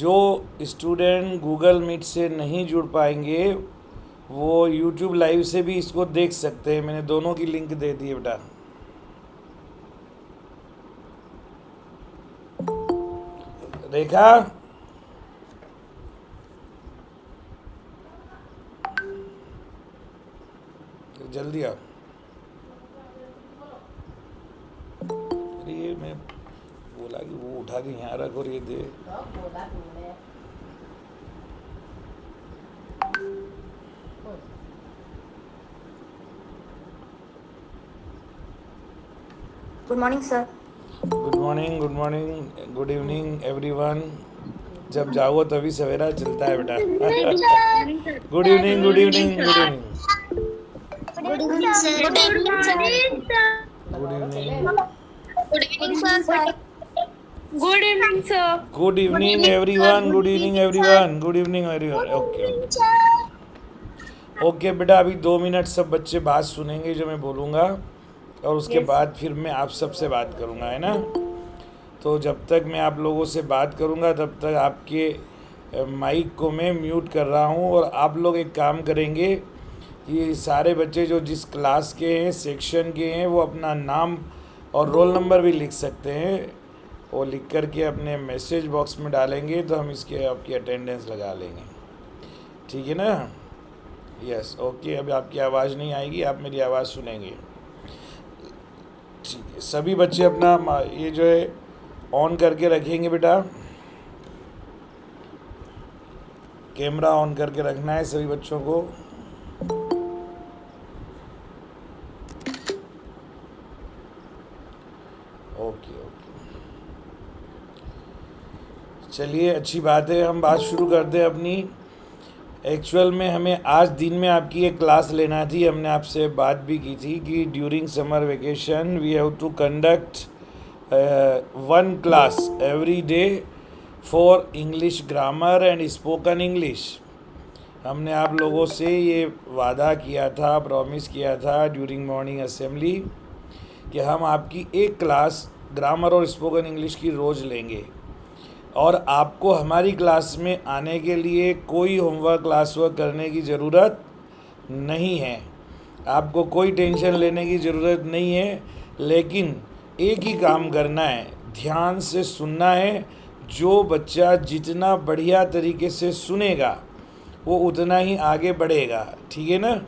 जो student Google meet से नहीं जुड़ पाएंगे वो यूट्यूब लाइव से भी इसको देख सकते हैं। मैंने दोनों की लिंक दे दी है बेटा। रेखा, जल्दी आओ। अरे ये मैं बोला कि वो उठा के यहाँ रख और ये दे। Good morning sir. Good morning, good morning, good evening everyone. जब जाओ तभी सवेरा चलता है बेटा। Good evening, good evening, good evening, good evening sir. Good evening sir. Good evening, good evening sir. Good evening sir. Good evening everyone, good evening everyone, good evening everyone. Okay okay बेटा, अभी 2 minute सब बच्चे बात सुनेंगे जो मैं बोलूँगा और उसके बाद फिर मैं आप सबसे बात करूँगा, है ना। तो जब तक मैं आप लोगों से बात करूँगा तब तक आपके माइक को मैं म्यूट कर रहा हूँ। और आप लोग एक काम करेंगे कि सारे बच्चे जो जिस क्लास के हैं, सेक्शन के हैं, वो अपना नाम और रोल नंबर भी लिख सकते हैं। वो लिख कर के अपने मैसेज बॉक्स में डालेंगे तो हम इसके आपकी अटेंडेंस लगा लेंगे, ठीक है ना। Yes, okay. अभी आपकी आवाज़ नहीं आएगी, आप मेरी आवाज़ सुनेंगे, ठीक है। सभी बच्चे अपना ये जो है ऑन करके रखेंगे बेटा। कैमरा ऑन करके रखना है सभी बच्चों को। ओके ओके, चलिए अच्छी बात है। हम बात शुरू करते हैं अपनी। एक्चुअल में हमें आज दिन में आपकी एक क्लास लेना थी। हमने आपसे बात भी की थी कि during summer vacation we have to conduct 1 class every day for English grammar and spoken English. हमने आप लोगों से ये वादा किया था, प्रॉमिस किया था ड्यूरिंग मॉर्निंग असेंबली कि हम आपकी एक क्लास ग्रामर और स्पोकन इंग्लिश की रोज़ लेंगे। और आपको हमारी क्लास में आने के लिए कोई होमवर्क क्लास वर्क करने की ज़रूरत नहीं है, आपको कोई टेंशन लेने की ज़रूरत नहीं है। लेकिन एक ही काम करना है, ध्यान से सुनना है। जो बच्चा जितना बढ़िया तरीके से सुनेगा वो उतना ही आगे बढ़ेगा, ठीक है ना।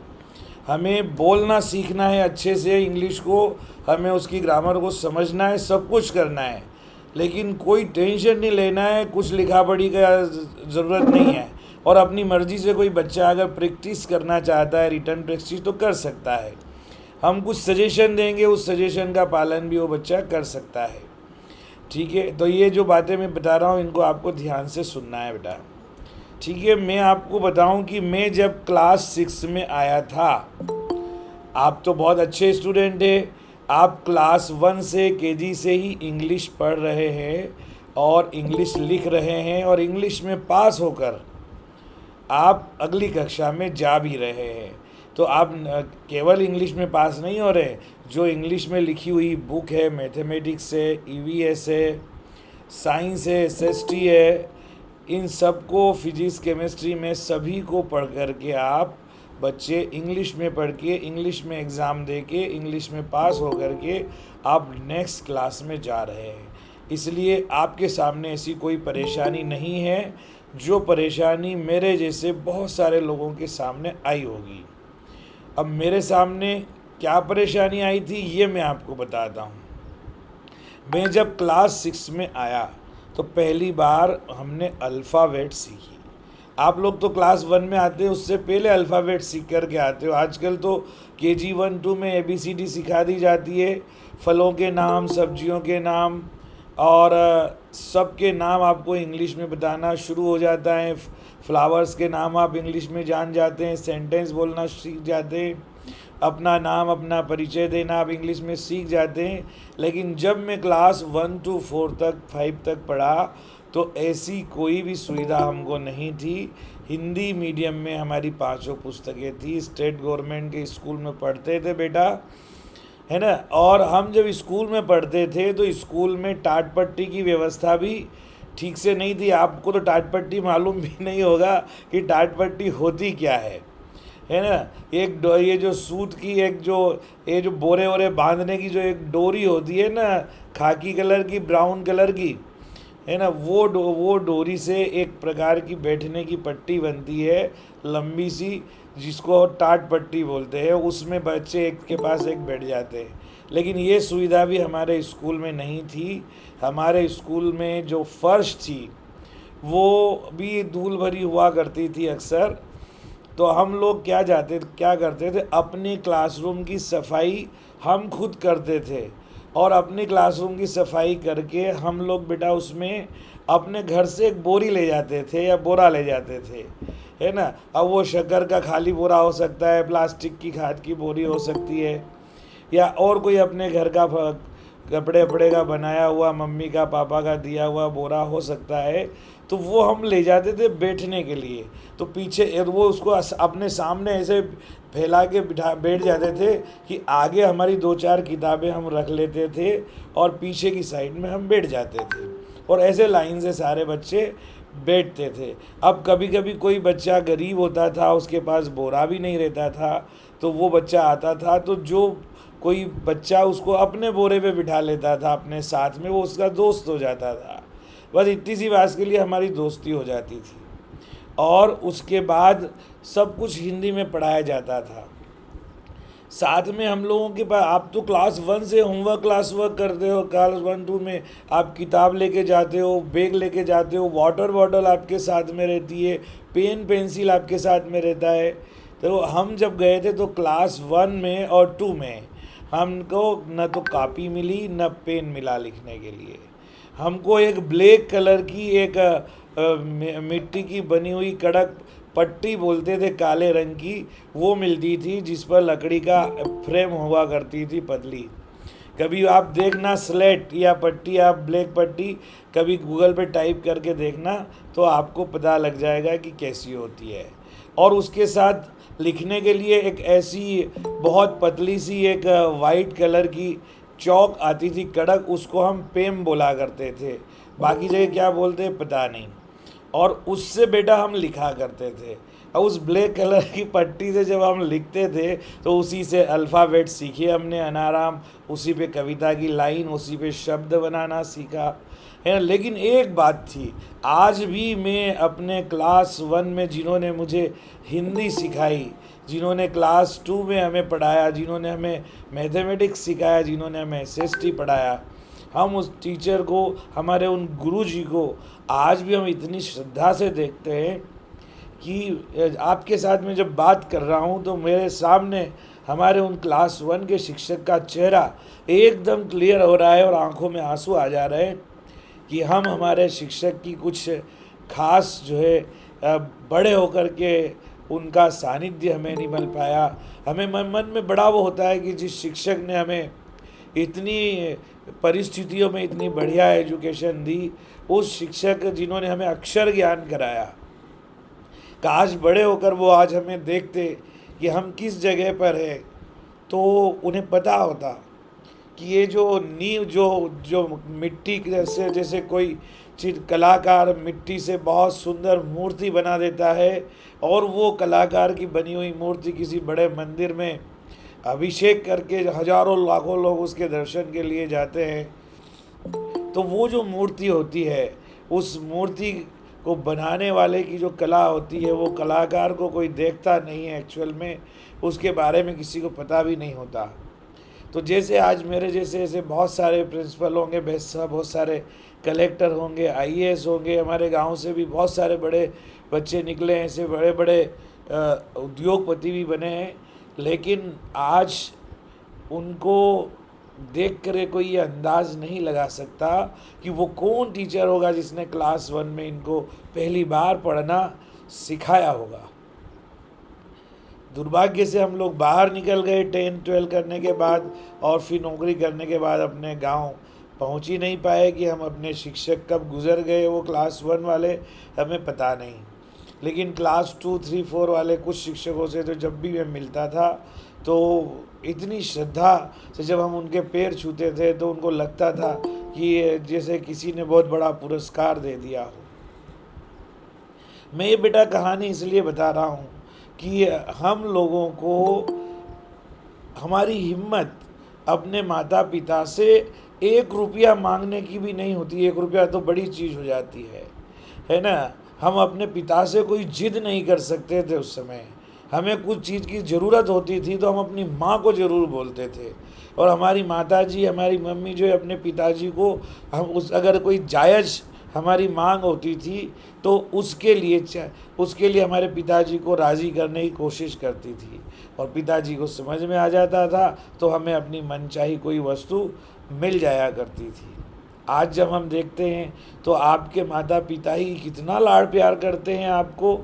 हमें बोलना सीखना है अच्छे से इंग्लिश को, हमें उसकी ग्रामर को समझना है, सब कुछ करना है। लेकिन कोई टेंशन नहीं लेना है, कुछ लिखा पढ़ी का ज़रूरत नहीं है। और अपनी मर्ज़ी से कोई बच्चा अगर प्रैक्टिस करना चाहता है, रिटर्न प्रैक्टिस, तो कर सकता है। हम कुछ सजेशन देंगे, उस सजेशन का पालन भी वो बच्चा कर सकता है, ठीक है। तो ये जो बातें मैं बता रहा हूँ इनको आपको ध्यान से सुनना है बेटा, ठीक है। मैं आपको बताऊँ कि मैं जब क्लास 6 में आया था, आप तो बहुत अच्छे स्टूडेंट हैं, आप क्लास 1 से केजी से ही इंग्लिश पढ़ रहे हैं और इंग्लिश लिख रहे हैं और इंग्लिश में पास होकर आप अगली कक्षा में जा भी रहे हैं। तो आप केवल इंग्लिश में पास नहीं हो रहे, जो इंग्लिश में लिखी हुई बुक है, मैथमेटिक्स है, ईवीएस है, साइंस है, एसएसटी है, इन सब को, फिजिक्स, केमिस्ट्री में सभी को पढ़ कर के आप बच्चे इंग्लिश में पढ़ के, इंग्लिश में एग्ज़ाम दे के, इंग्लिश में पास हो कर के आप नेक्स्ट क्लास में जा रहे हैं। इसलिए आपके सामने ऐसी कोई परेशानी नहीं है जो परेशानी मेरे जैसे बहुत सारे लोगों के सामने आई होगी। अब मेरे सामने क्या परेशानी आई थी ये मैं आपको बताता हूँ। मैं जब क्लास 6 में आया तो पहली बार हमने अल्फ़ाबेट सीखी। आप लोग तो क्लास 1 में आते हैं, उससे पहले अल्फ़ाबेट सीख कर के आते हो। आजकल तो KG 1 2 में ABCD सिखा दी जाती है, फलों के नाम, सब्जियों के नाम और सबके नाम आपको इंग्लिश में बताना शुरू हो जाता है। फ्लावर्स के नाम आप इंग्लिश में जान जाते हैं, सेंटेंस बोलना सीख जाते हैं, अपना नाम, अपना परिचय देना आप इंग्लिश में सीख जाते हैं। लेकिन जब मैं क्लास 1 to 4 तक, 5 तक पढ़ा तो ऐसी कोई भी सुविधा हमको नहीं थी। हिंदी मीडियम में हमारी 5 पुस्तकें थी, स्टेट गवर्नमेंट के स्कूल में पढ़ते थे बेटा, है ना। और हम जब स्कूल में पढ़ते थे तो स्कूल में टाट पट्टी की व्यवस्था भी ठीक से नहीं थी। आपको तो टाट पट्टी मालूम भी नहीं होगा कि टाट पट्टी होती क्या है ना। ये जो सूत की एक जो ये जो बोरे वोरे बांधने की जो एक डोरी होती है ना, खाकी कलर की, ब्राउन कलर की, है ना, वो डोरी से एक प्रकार की बैठने की पट्टी बनती है, लंबी सी, जिसको टाट पट्टी बोलते हैं। उसमें बच्चे एक के पास एक बैठ जाते हैं। लेकिन ये सुविधा भी हमारे स्कूल में नहीं थी। हमारे स्कूल में जो फर्श थी वो भी धूल भरी हुआ करती थी अक्सर। तो हम लोग क्या करते थे, अपनी क्लासरूम की सफाई हम खुद करते थे। और अपनी क्लासरूम की सफाई करके हम लोग बेटा उसमें अपने घर से एक बोरी ले जाते थे या बोरा ले जाते थे, है ना। अब वो शक्कर का खाली बोरा हो सकता है, प्लास्टिक की खाद की बोरी हो सकती है, या और कोई अपने घर का कपड़े वपड़े का बनाया हुआ, मम्मी का पापा का दिया हुआ बोरा हो सकता है। तो वो हम ले जाते थे बैठने के लिए। तो पीछे वो उसको अपने सामने ऐसे फैला के बैठ जाते थे कि आगे हमारी 2-4 किताबें हम रख लेते थे और पीछे की साइड में हम बैठ जाते थे, और ऐसे लाइन से सारे बच्चे बैठते थे। अब कभी कभी कोई बच्चा गरीब होता था, उसके पास बोरा भी नहीं रहता था, तो वो बच्चा आता था, तो जो कोई बच्चा उसको अपने बोरे पे बिठा लेता था अपने साथ में, वो उसका दोस्त हो जाता था। बस इतनी सी बात के लिए हमारी दोस्ती हो जाती थी। और उसके बाद सब कुछ हिंदी में पढ़ाया जाता था। साथ में हम लोगों के पास, आप तो क्लास 1 से होमवर्क क्लास वर्क करते हो, क्लास 1-2 में आप किताब लेके जाते हो, बैग लेके जाते हो, वाटर बॉटल आपके साथ में रहती है, पेन पेंसिल आपके साथ में रहता है। तो हम जब गए थे तो क्लास 1 में और 2 में हमको न तो कॉपी मिली न पेन मिला लिखने के लिए। हमको एक ब्लैक कलर की एक मिट्टी की बनी हुई कड़क पट्टी बोलते थे, काले रंग की, वो मिलती थी, जिस पर लकड़ी का फ्रेम हुआ करती थी, पतली। कभी आप देखना स्लेट या पट्टी, आप ब्लैक पट्टी कभी गूगल पे टाइप करके देखना, तो आपको पता लग जाएगा कि कैसी होती है। और उसके साथ लिखने के लिए एक ऐसी बहुत पतली सी एक वाइट कलर की चौक आती थी, कड़क, उसको हम पेम बोला करते थे, बाकी जगह क्या बोलते हैं पता नहीं। और उससे बेटा हम लिखा करते थे। और उस ब्लैक कलर की पट्टी से जब हम लिखते थे तो उसी से अल्फ़ाबेट सीखे हमने अनाराम, उसी पे कविता की लाइन, उसी पे शब्द बनाना सीखा, है ना। लेकिन एक बात थी, आज भी मैं अपने क्लास 1 में जिन्होंने मुझे हिंदी सिखाई, जिन्होंने क्लास 2 में हमें पढ़ाया, जिन्होंने हमें मैथमेटिक्स सिखाया, जिन्होंने हमें एसएसटी पढ़ाया, हम उस टीचर को, हमारे उन गुरुजी को आज भी हम इतनी श्रद्धा से देखते हैं कि आपके साथ में जब बात कर रहा हूँ तो मेरे सामने हमारे उन क्लास 1 के शिक्षक का चेहरा एकदम क्लियर हो रहा है और आंखों में आंसू आ जा रहे हैं कि हम हमारे शिक्षक की कुछ खास जो है बड़े होकर के उनका सानिध्य हमें नहीं मिल पाया। हमें मन में बड़ा वो होता है कि जिस शिक्षक ने हमें इतनी परिस्थितियों में इतनी बढ़िया एजुकेशन दी, उस शिक्षक जिन्होंने हमें अक्षर ज्ञान कराया, काश बड़े होकर वो आज हमें देखते कि हम किस जगह पर हैं, तो उन्हें पता होता कि ये जो नींव जो मिट्टी से, जैसे कोई कलाकार मिट्टी से बहुत सुंदर मूर्ति बना देता है और वो कलाकार की बनी हुई मूर्ति किसी बड़े मंदिर में अभिषेक करके हजारों लाखों लोग उसके दर्शन के लिए जाते हैं, तो वो जो मूर्ति होती है, उस मूर्ति को बनाने वाले की जो कला होती है, वो कलाकार को कोई देखता नहीं है, एक्चुअल में उसके बारे में किसी को पता भी नहीं होता। तो जैसे आज मेरे जैसे ऐसे बहुत सारे प्रिंसिपल होंगे, बहुत सारे कलेक्टर होंगे, आईएएस होंगे, हमारे गांव से भी बहुत सारे बड़े बच्चे निकले हैं, ऐसे बड़े बड़े उद्योगपति भी बने हैं, लेकिन आज उनको देख कर कोई ये अंदाज़ नहीं लगा सकता कि वो कौन टीचर होगा जिसने क्लास 1 में इनको पहली बार पढ़ना सिखाया होगा। दुर्भाग्य से हम लोग बाहर निकल गए 10-12 करने के बाद, और फिर नौकरी करने के बाद अपने गांव पहुंच ही नहीं पाए कि हम अपने शिक्षक कब गुज़र गए, वो क्लास 1 वाले हमें पता नहीं। लेकिन क्लास 2, 3, 4 वाले कुछ शिक्षकों से तो जब भी मैं मिलता था तो इतनी श्रद्धा से जब हम उनके पैर छूते थे तो उनको लगता था कि जैसे किसी ने बहुत बड़ा पुरस्कार दे दिया हो। मैं ये बेटा कहानी इसलिए बता रहा हूँ कि हम लोगों को हमारी हिम्मत अपने माता पिता से 1 रुपया मांगने की भी नहीं होती। 1 रुपया तो बड़ी चीज़ हो जाती है ना। हम अपने पिता से कोई जिद नहीं कर सकते थे उस समय। हमें कुछ चीज़ की ज़रूरत होती थी तो हम अपनी माँ को ज़रूर बोलते थे, और हमारी माताजी, हमारी मम्मी जो है अपने पिताजी को, हम उस अगर कोई जायज़ हमारी मांग होती थी तो उसके लिए हमारे पिताजी को राज़ी करने की कोशिश करती थी, और पिताजी को समझ में आ जाता था तो हमें अपनी मनचाही कोई वस्तु मिल जाया करती थी। आज जब हम देखते हैं तो आपके माता पिता ही कितना लाड़ प्यार करते हैं आपको,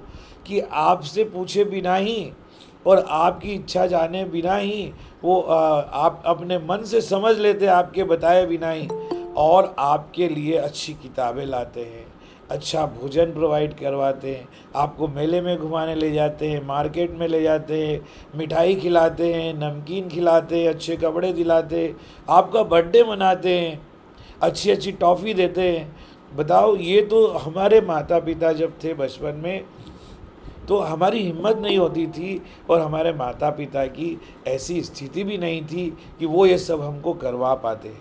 कि आपसे पूछे बिना ही और आपकी इच्छा जाने बिना ही वो आप अपने मन से समझ लेते हैं, आपके बताए बिना ही, और आपके लिए अच्छी किताबें लाते हैं, अच्छा भोजन प्रोवाइड करवाते हैं, आपको मेले में घुमाने ले जाते हैं, मार्केट में ले जाते हैं, मिठाई खिलाते हैं, नमकीन खिलाते हैं, अच्छे कपड़े दिलाते हैं, आपका बर्थडे मनाते हैं, अच्छी अच्छी टॉफ़ी देते हैं। बताओ, ये तो हमारे माता पिता जब थे बचपन में तो हमारी हिम्मत नहीं होती थी, और हमारे माता पिता की ऐसी स्थिति भी नहीं थी कि वो ये सब हमको करवा पाते,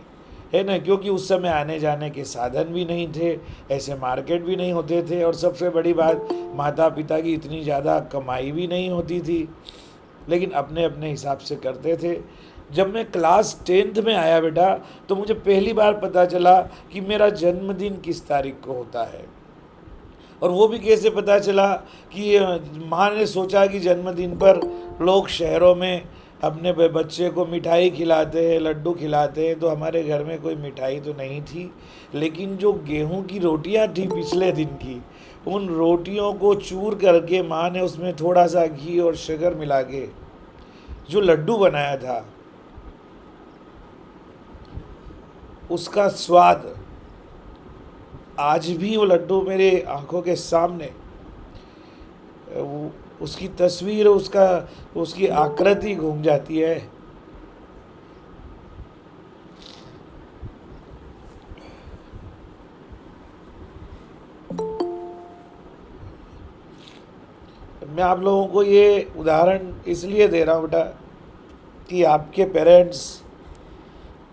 है ना। क्योंकि उस समय आने जाने के साधन भी नहीं थे, ऐसे मार्केट भी नहीं होते थे, और सबसे बड़ी बात, माता पिता की इतनी ज़्यादा कमाई भी नहीं होती थी, लेकिन अपने अपने हिसाब से करते थे। जब मैं क्लास 10th में आया बेटा, तो मुझे पहली बार पता चला कि मेरा जन्मदिन किस तारीख को होता है। और वो भी कैसे पता चला कि माँ ने सोचा कि जन्मदिन पर लोग शहरों में अपने बच्चे को मिठाई खिलाते हैं, लड्डू खिलाते हैं, तो हमारे घर में कोई मिठाई तो नहीं थी, लेकिन जो गेहूं की रोटियां थी पिछले दिन की, उन रोटियों को चूर करके माँ ने उसमें थोड़ा सा घी और शक्कर मिला के जो लड्डू बनाया था, उसका स्वाद आज भी, वो लड्डू मेरे आंखों के सामने, उसकी तस्वीर, उसकी आकृति घूम जाती है। मैं आप लोगों को ये उदाहरण इसलिए दे रहा हूँ बेटा कि आपके पेरेंट्स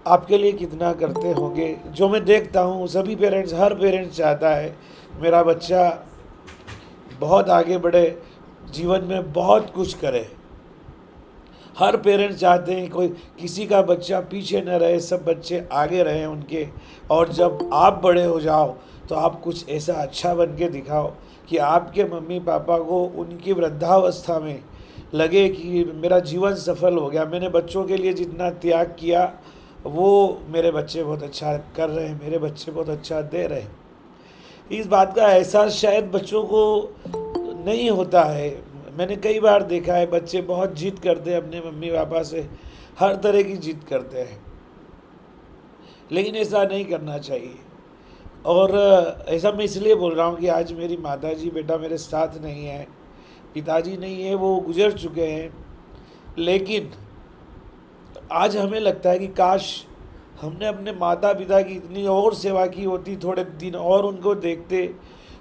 आपके लिए कितना करते होंगे। जो मैं देखता हूँ सभी पेरेंट्स, हर पेरेंट्स चाहता है मेरा बच्चा बहुत आगे बढ़े, जीवन में बहुत कुछ करे। हर पेरेंट्स चाहते हैं कोई किसी का बच्चा पीछे न रहे, सब बच्चे आगे रहें उनके, और जब आप बड़े हो जाओ तो आप कुछ ऐसा अच्छा बन के दिखाओ कि आपके मम्मी पापा को उनकी वृद्धावस्था में लगे कि मेरा जीवन सफल हो गया, मैंने बच्चों के लिए जितना त्याग किया वो मेरे बच्चे बहुत अच्छा कर रहे हैं, मेरे बच्चे बहुत अच्छा दे रहे हैं। इस बात का एहसास शायद बच्चों को नहीं होता है। मैंने कई बार देखा है बच्चे बहुत जिद करते हैं अपने मम्मी पापा से, हर तरह की जिद करते हैं, लेकिन ऐसा नहीं करना चाहिए। और ऐसा मैं इसलिए बोल रहा हूँ कि आज मेरी माताजी बेटा मेरे साथ नहीं है, पिताजी नहीं है, वो गुजर चुके हैं, लेकिन आज हमें लगता है कि काश हमने अपने माता पिता की इतनी और सेवा की होती, थोड़े दिन और उनको देखते,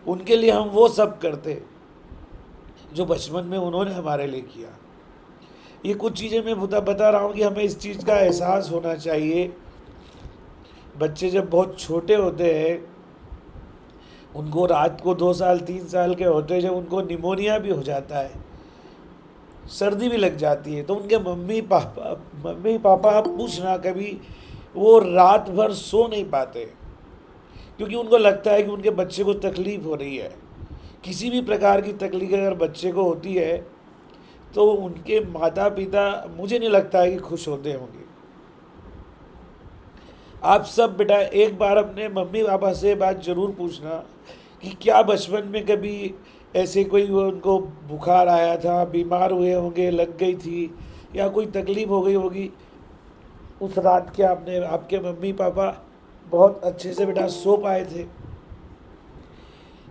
उनके लिए हम वो सब करते जो बचपन में उन्होंने हमारे लिए किया। ये कुछ चीज़ें मैं बता रहा हूँ कि हमें इस चीज़ का एहसास होना चाहिए। बच्चे जब बहुत छोटे होते हैं, उनको रात को 2 साल 3 साल के होते हैं, जब उनको निमोनिया भी हो जाता है, सर्दी भी लग जाती है, तो उनके मम्मी पापा आप पूछना कभी, वो रात भर सो नहीं पाते, क्योंकि उनको लगता है कि उनके बच्चे को तकलीफ़ हो रही है। किसी भी प्रकार की तकलीफ अगर बच्चे को होती है तो उनके माता पिता, मुझे नहीं लगता है कि खुश होते होंगे। आप सब बेटा एक बार अपने मम्मी पापा से बात ज़रूर पूछना कि क्या बचपन में कभी ऐसे कोई उनको बुखार आया था, बीमार हुए होंगे, लग गई थी, या कोई तकलीफ़ हो गई होगी उस रात, क्या आपके मम्मी पापा बहुत अच्छे से बेटा सो पाए थे।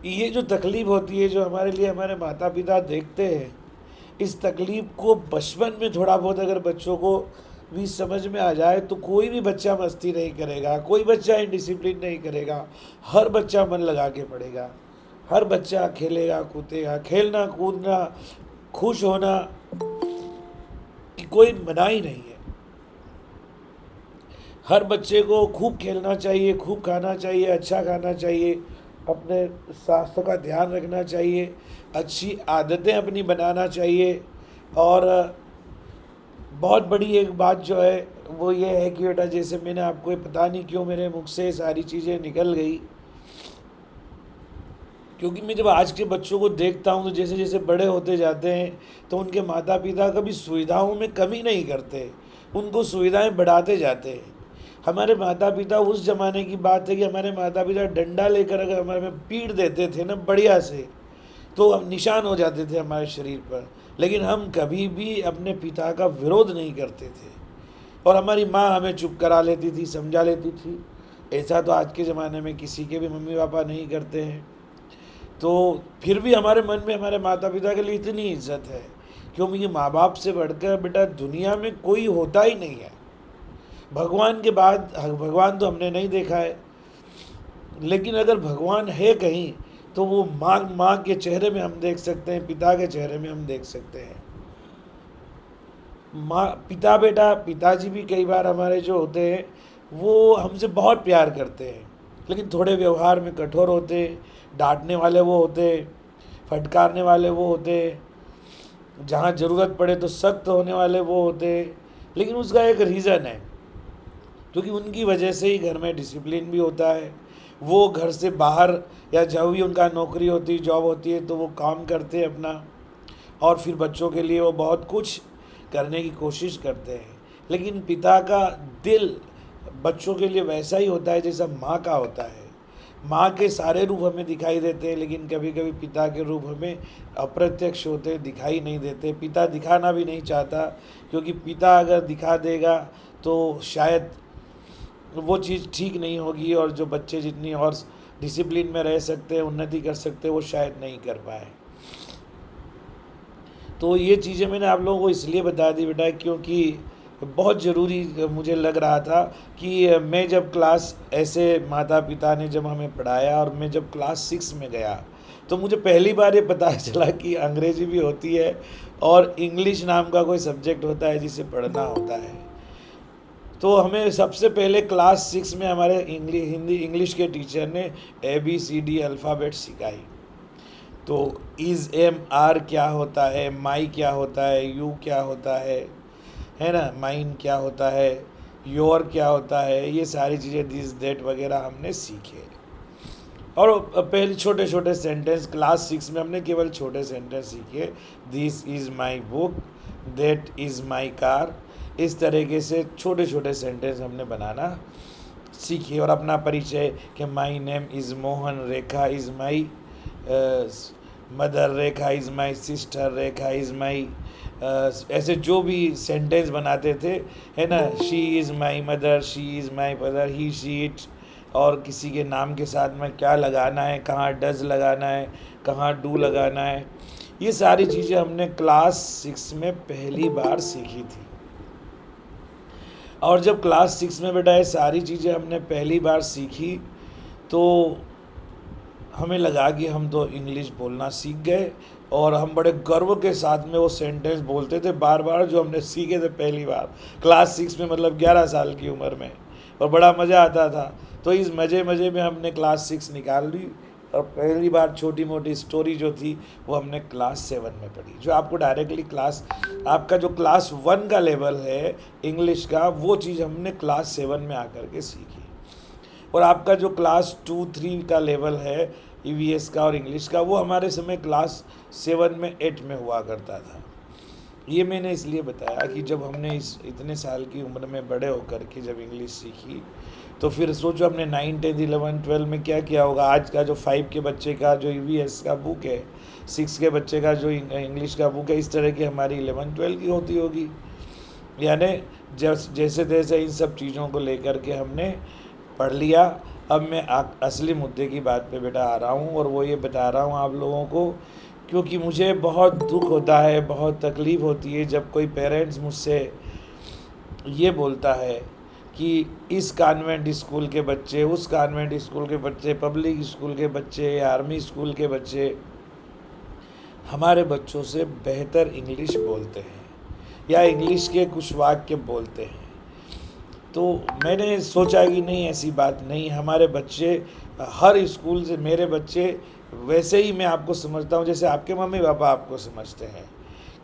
ये जो तकलीफ़ होती है, जो हमारे लिए हमारे माता पिता देखते हैं, इस तकलीफ़ को बचपन में थोड़ा बहुत अगर बच्चों को भी समझ में आ जाए तो कोई भी बच्चा मस्ती नहीं करेगा, कोई बच्चा इनडिसिप्लिन नहीं करेगा, हर बच्चा मन लगा के पढ़ेगा, हर बच्चा खेलेगा कूदेगा। खेलना कूदना खुश होना कि कोई मना ही नहीं है। हर बच्चे को खूब खेलना चाहिए, खूब खाना चाहिए, अच्छा खाना चाहिए, अपने स्वास्थ्य का ध्यान रखना चाहिए, अच्छी आदतें अपनी बनाना चाहिए। और बहुत बड़ी एक बात जो है वो ये है कि बेटा, जैसे मैंने आपको, पता नहीं क्यों मेरे मुख से सारी चीज़ें निकल गई, क्योंकि मैं जब आज के बच्चों को देखता हूँ तो जैसे जैसे बड़े होते जाते हैं तो उनके माता पिता कभी सुविधाओं में कमी नहीं करते, उनको सुविधाएं बढ़ाते जाते हैं। हमारे माता पिता, उस ज़माने की बात है कि हमारे माता पिता डंडा लेकर अगर हमारे में पीट देते थे ना बढ़िया से, तो हम निशान हो जाते थे हमारे शरीर पर, लेकिन हम कभी भी अपने पिता का विरोध नहीं करते थे। और हमारी माँ हमें चुप करा लेती थी, समझा लेती थी। ऐसा तो आज के ज़माने में किसी के भी मम्मी पापा नहीं करते हैं। तो फिर भी हमारे मन में हमारे माता पिता के लिए इतनी इज्जत है, क्योंकि माँ बाप से बढ़कर बेटा दुनिया में कोई होता ही नहीं है। भगवान के बाद, भगवान तो हमने नहीं देखा है, लेकिन अगर भगवान है कहीं तो वो माँ के चेहरे में हम देख सकते हैं, पिता के चेहरे में हम देख सकते हैं। माँ पिता बेटा, पिताजी भी कई बार हमारे जो होते हैं वो हमसे बहुत प्यार करते हैं, लेकिन थोड़े व्यवहार में कठोर होते हैं, डांटने वाले वो होते, फटकारने वाले वो होते, जहाँ ज़रूरत पड़े तो सख्त होने वाले वो होते। लेकिन उसका एक रीज़न है, क्योंकि उनकी वजह से ही घर में डिसिप्लिन भी होता है। वो घर से बाहर या जब भी उनका नौकरी होती, जॉब होती है, तो वो काम करते हैं अपना, और फिर बच्चों के लिए वो बहुत कुछ करने की कोशिश करते हैं। लेकिन पिता का दिल बच्चों के लिए वैसा ही होता है जैसा माँ का होता है। माँ के सारे रूप हमें दिखाई देते हैं, लेकिन कभी कभी पिता के रूप हमें अप्रत्यक्ष होते, दिखाई नहीं देते। पिता दिखाना भी नहीं चाहता, क्योंकि पिता अगर दिखा देगा तो शायद वो चीज़ ठीक नहीं होगी, और जो बच्चे जितनी और डिसिप्लिन में रह सकते हैं, उन्नति कर सकते हैं, वो शायद नहीं कर पाए। तो ये चीज़ें मैंने आप लोगों को इसलिए बता दी बेटा, क्योंकि बहुत ज़रूरी मुझे लग रहा था कि मैं जब क्लास, ऐसे माता पिता ने जब हमें पढ़ाया, और मैं जब क्लास 6 में गया तो मुझे पहली बार ये पता चला कि अंग्रेज़ी भी होती है और इंग्लिश नाम का कोई सब्जेक्ट होता है जिसे पढ़ना होता है। तो हमें सबसे पहले क्लास 6 में हमारे इंग्लिश के टीचर ने ABCD अल्फ़ाबेट सिखाई। तो इज़ एम आर क्या होता है, माई क्या होता है, यू क्या होता है ना, माइन क्या होता है, योर क्या होता है, ये सारी चीज़ें दिस दैट वगैरह हमने सीखे। और पहले छोटे छोटे सेंटेंस, क्लास 6 में हमने केवल छोटे सेंटेंस सीखे। This is my book, that is my car, इस तरीके से छोटे छोटे सेंटेंस हमने बनाना सीखे। और अपना परिचय कि my name is Mohan, Rekha is my mother, Rekha is my sister, Rekha is my, ऐसे जो भी सेंटेंस बनाते थे, है ना। She is my mother, she is my father, he she it, और किसी के नाम के साथ में क्या लगाना है, कहाँ डज लगाना है, कहाँ डू लगाना है, ये सारी चीज़ें हमने क्लास 6 में पहली बार सीखी थी। और जब क्लास 6 में बेटा ये सारी चीज़ें हमने पहली बार सीखी तो हमें लगा कि हम तो इंग्लिश बोलना सीख गए, और हम बड़े गर्व के साथ में वो सेंटेंस बोलते थे बार बार, जो हमने सीखे थे पहली बार क्लास 6 में, मतलब 11 साल की उम्र में, और बड़ा मज़ा आता था। तो इस मज़े में हमने क्लास 6 निकाल ली, और पहली बार छोटी मोटी स्टोरी जो थी वो हमने क्लास 7 में पढ़ी। जो आपको डायरेक्टली क्लास, आपका जो क्लास 1 का लेवल है इंग्लिश का, वो चीज़ हमने क्लास 7 में आकर के सीखी। और आपका जो क्लास 2-3 का लेवल है EVS का और इंग्लिश का, वो हमारे समय क्लास 7 में 8 में हुआ करता था। ये मैंने इसलिए बताया कि जब हमने इस इतने साल की उम्र में बड़े होकर के जब इंग्लिश सीखी, तो फिर सोचो हमने 9, 10, 11, 12 में क्या किया होगा। आज का जो 5 के बच्चे का जो EVS का बुक है, 6 के बच्चे का जो इंग्लिश का बुक है, इस तरह की हमारी 11, 12 की होती होगी। यानी जैसे तैसे इन सब चीज़ों को लेकर के हमने पढ़ लिया। अब मैं असली मुद्दे की बात पे बेटा आ रहा हूँ, और वो ये बता रहा हूँ आप लोगों को, क्योंकि मुझे बहुत दुख होता है, बहुत तकलीफ़ होती है जब कोई पेरेंट्स मुझसे ये बोलता है कि इस कॉन्वेंट स्कूल के बच्चे, उस कॉन्वेंट स्कूल के बच्चे, पब्लिक स्कूल के बच्चे, आर्मी स्कूल के बच्चे हमारे बच्चों से बेहतर इंग्लिश बोलते हैं या इंग्लिश के कुछ वाक्य बोलते हैं। तो मैंने सोचा कि नहीं, ऐसी बात नहीं, हमारे बच्चे हर स्कूल से, मेरे बच्चे वैसे ही मैं आपको समझता हूँ जैसे आपके मम्मी पापा आपको समझते हैं।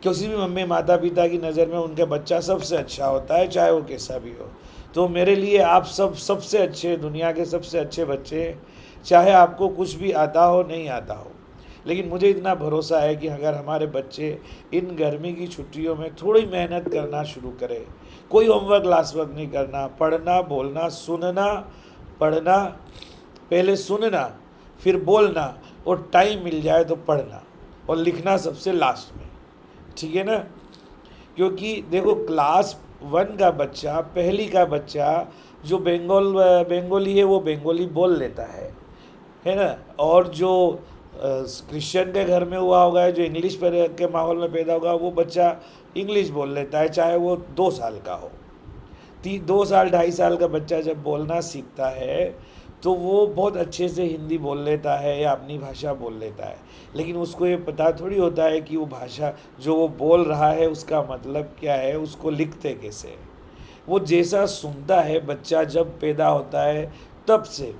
किसी भी मम्मी माता पिता की नज़र में उनका बच्चा सबसे अच्छा होता है, चाहे वो कैसा भी हो। तो मेरे लिए आप सब सबसे अच्छे, दुनिया के सबसे अच्छे बच्चे हैं, चाहे आपको कुछ भी आता हो नहीं आता हो। लेकिन मुझे इतना भरोसा है कि अगर हमारे बच्चे इन गर्मी की छुट्टियों में थोड़ी मेहनत करना शुरू करें, कोई होमवर्क क्लास वर्क नहीं करना, पढ़ना, बोलना, सुनना, पढ़ना, पहले सुनना फिर बोलना, और टाइम मिल जाए तो पढ़ना, और लिखना सबसे लास्ट में, ठीक है ना। क्योंकि देखो क्लास 1 का बच्चा, पहली का बच्चा जो बंगाली है वो बंगाली बोल लेता है ना। और जो क्रिश्चियन के घर में हुआ होगा, जो इंग्लिश पर के माहौल में पैदा होगा, वो बच्चा इंग्लिश बोल लेता है, चाहे वो 2 साल का हो। 2 साल 2.5 साल का बच्चा जब बोलना सीखता है तो वो बहुत अच्छे से हिंदी बोल लेता है या अपनी भाषा बोल लेता है। लेकिन उसको ये पता थोड़ी होता है कि वो भाषा जो वो बोल रहा है उसका मतलब क्या है, उसको लिखते कैसे है। वो जैसा सुनता है बच्चा जब पैदा होता है तब से,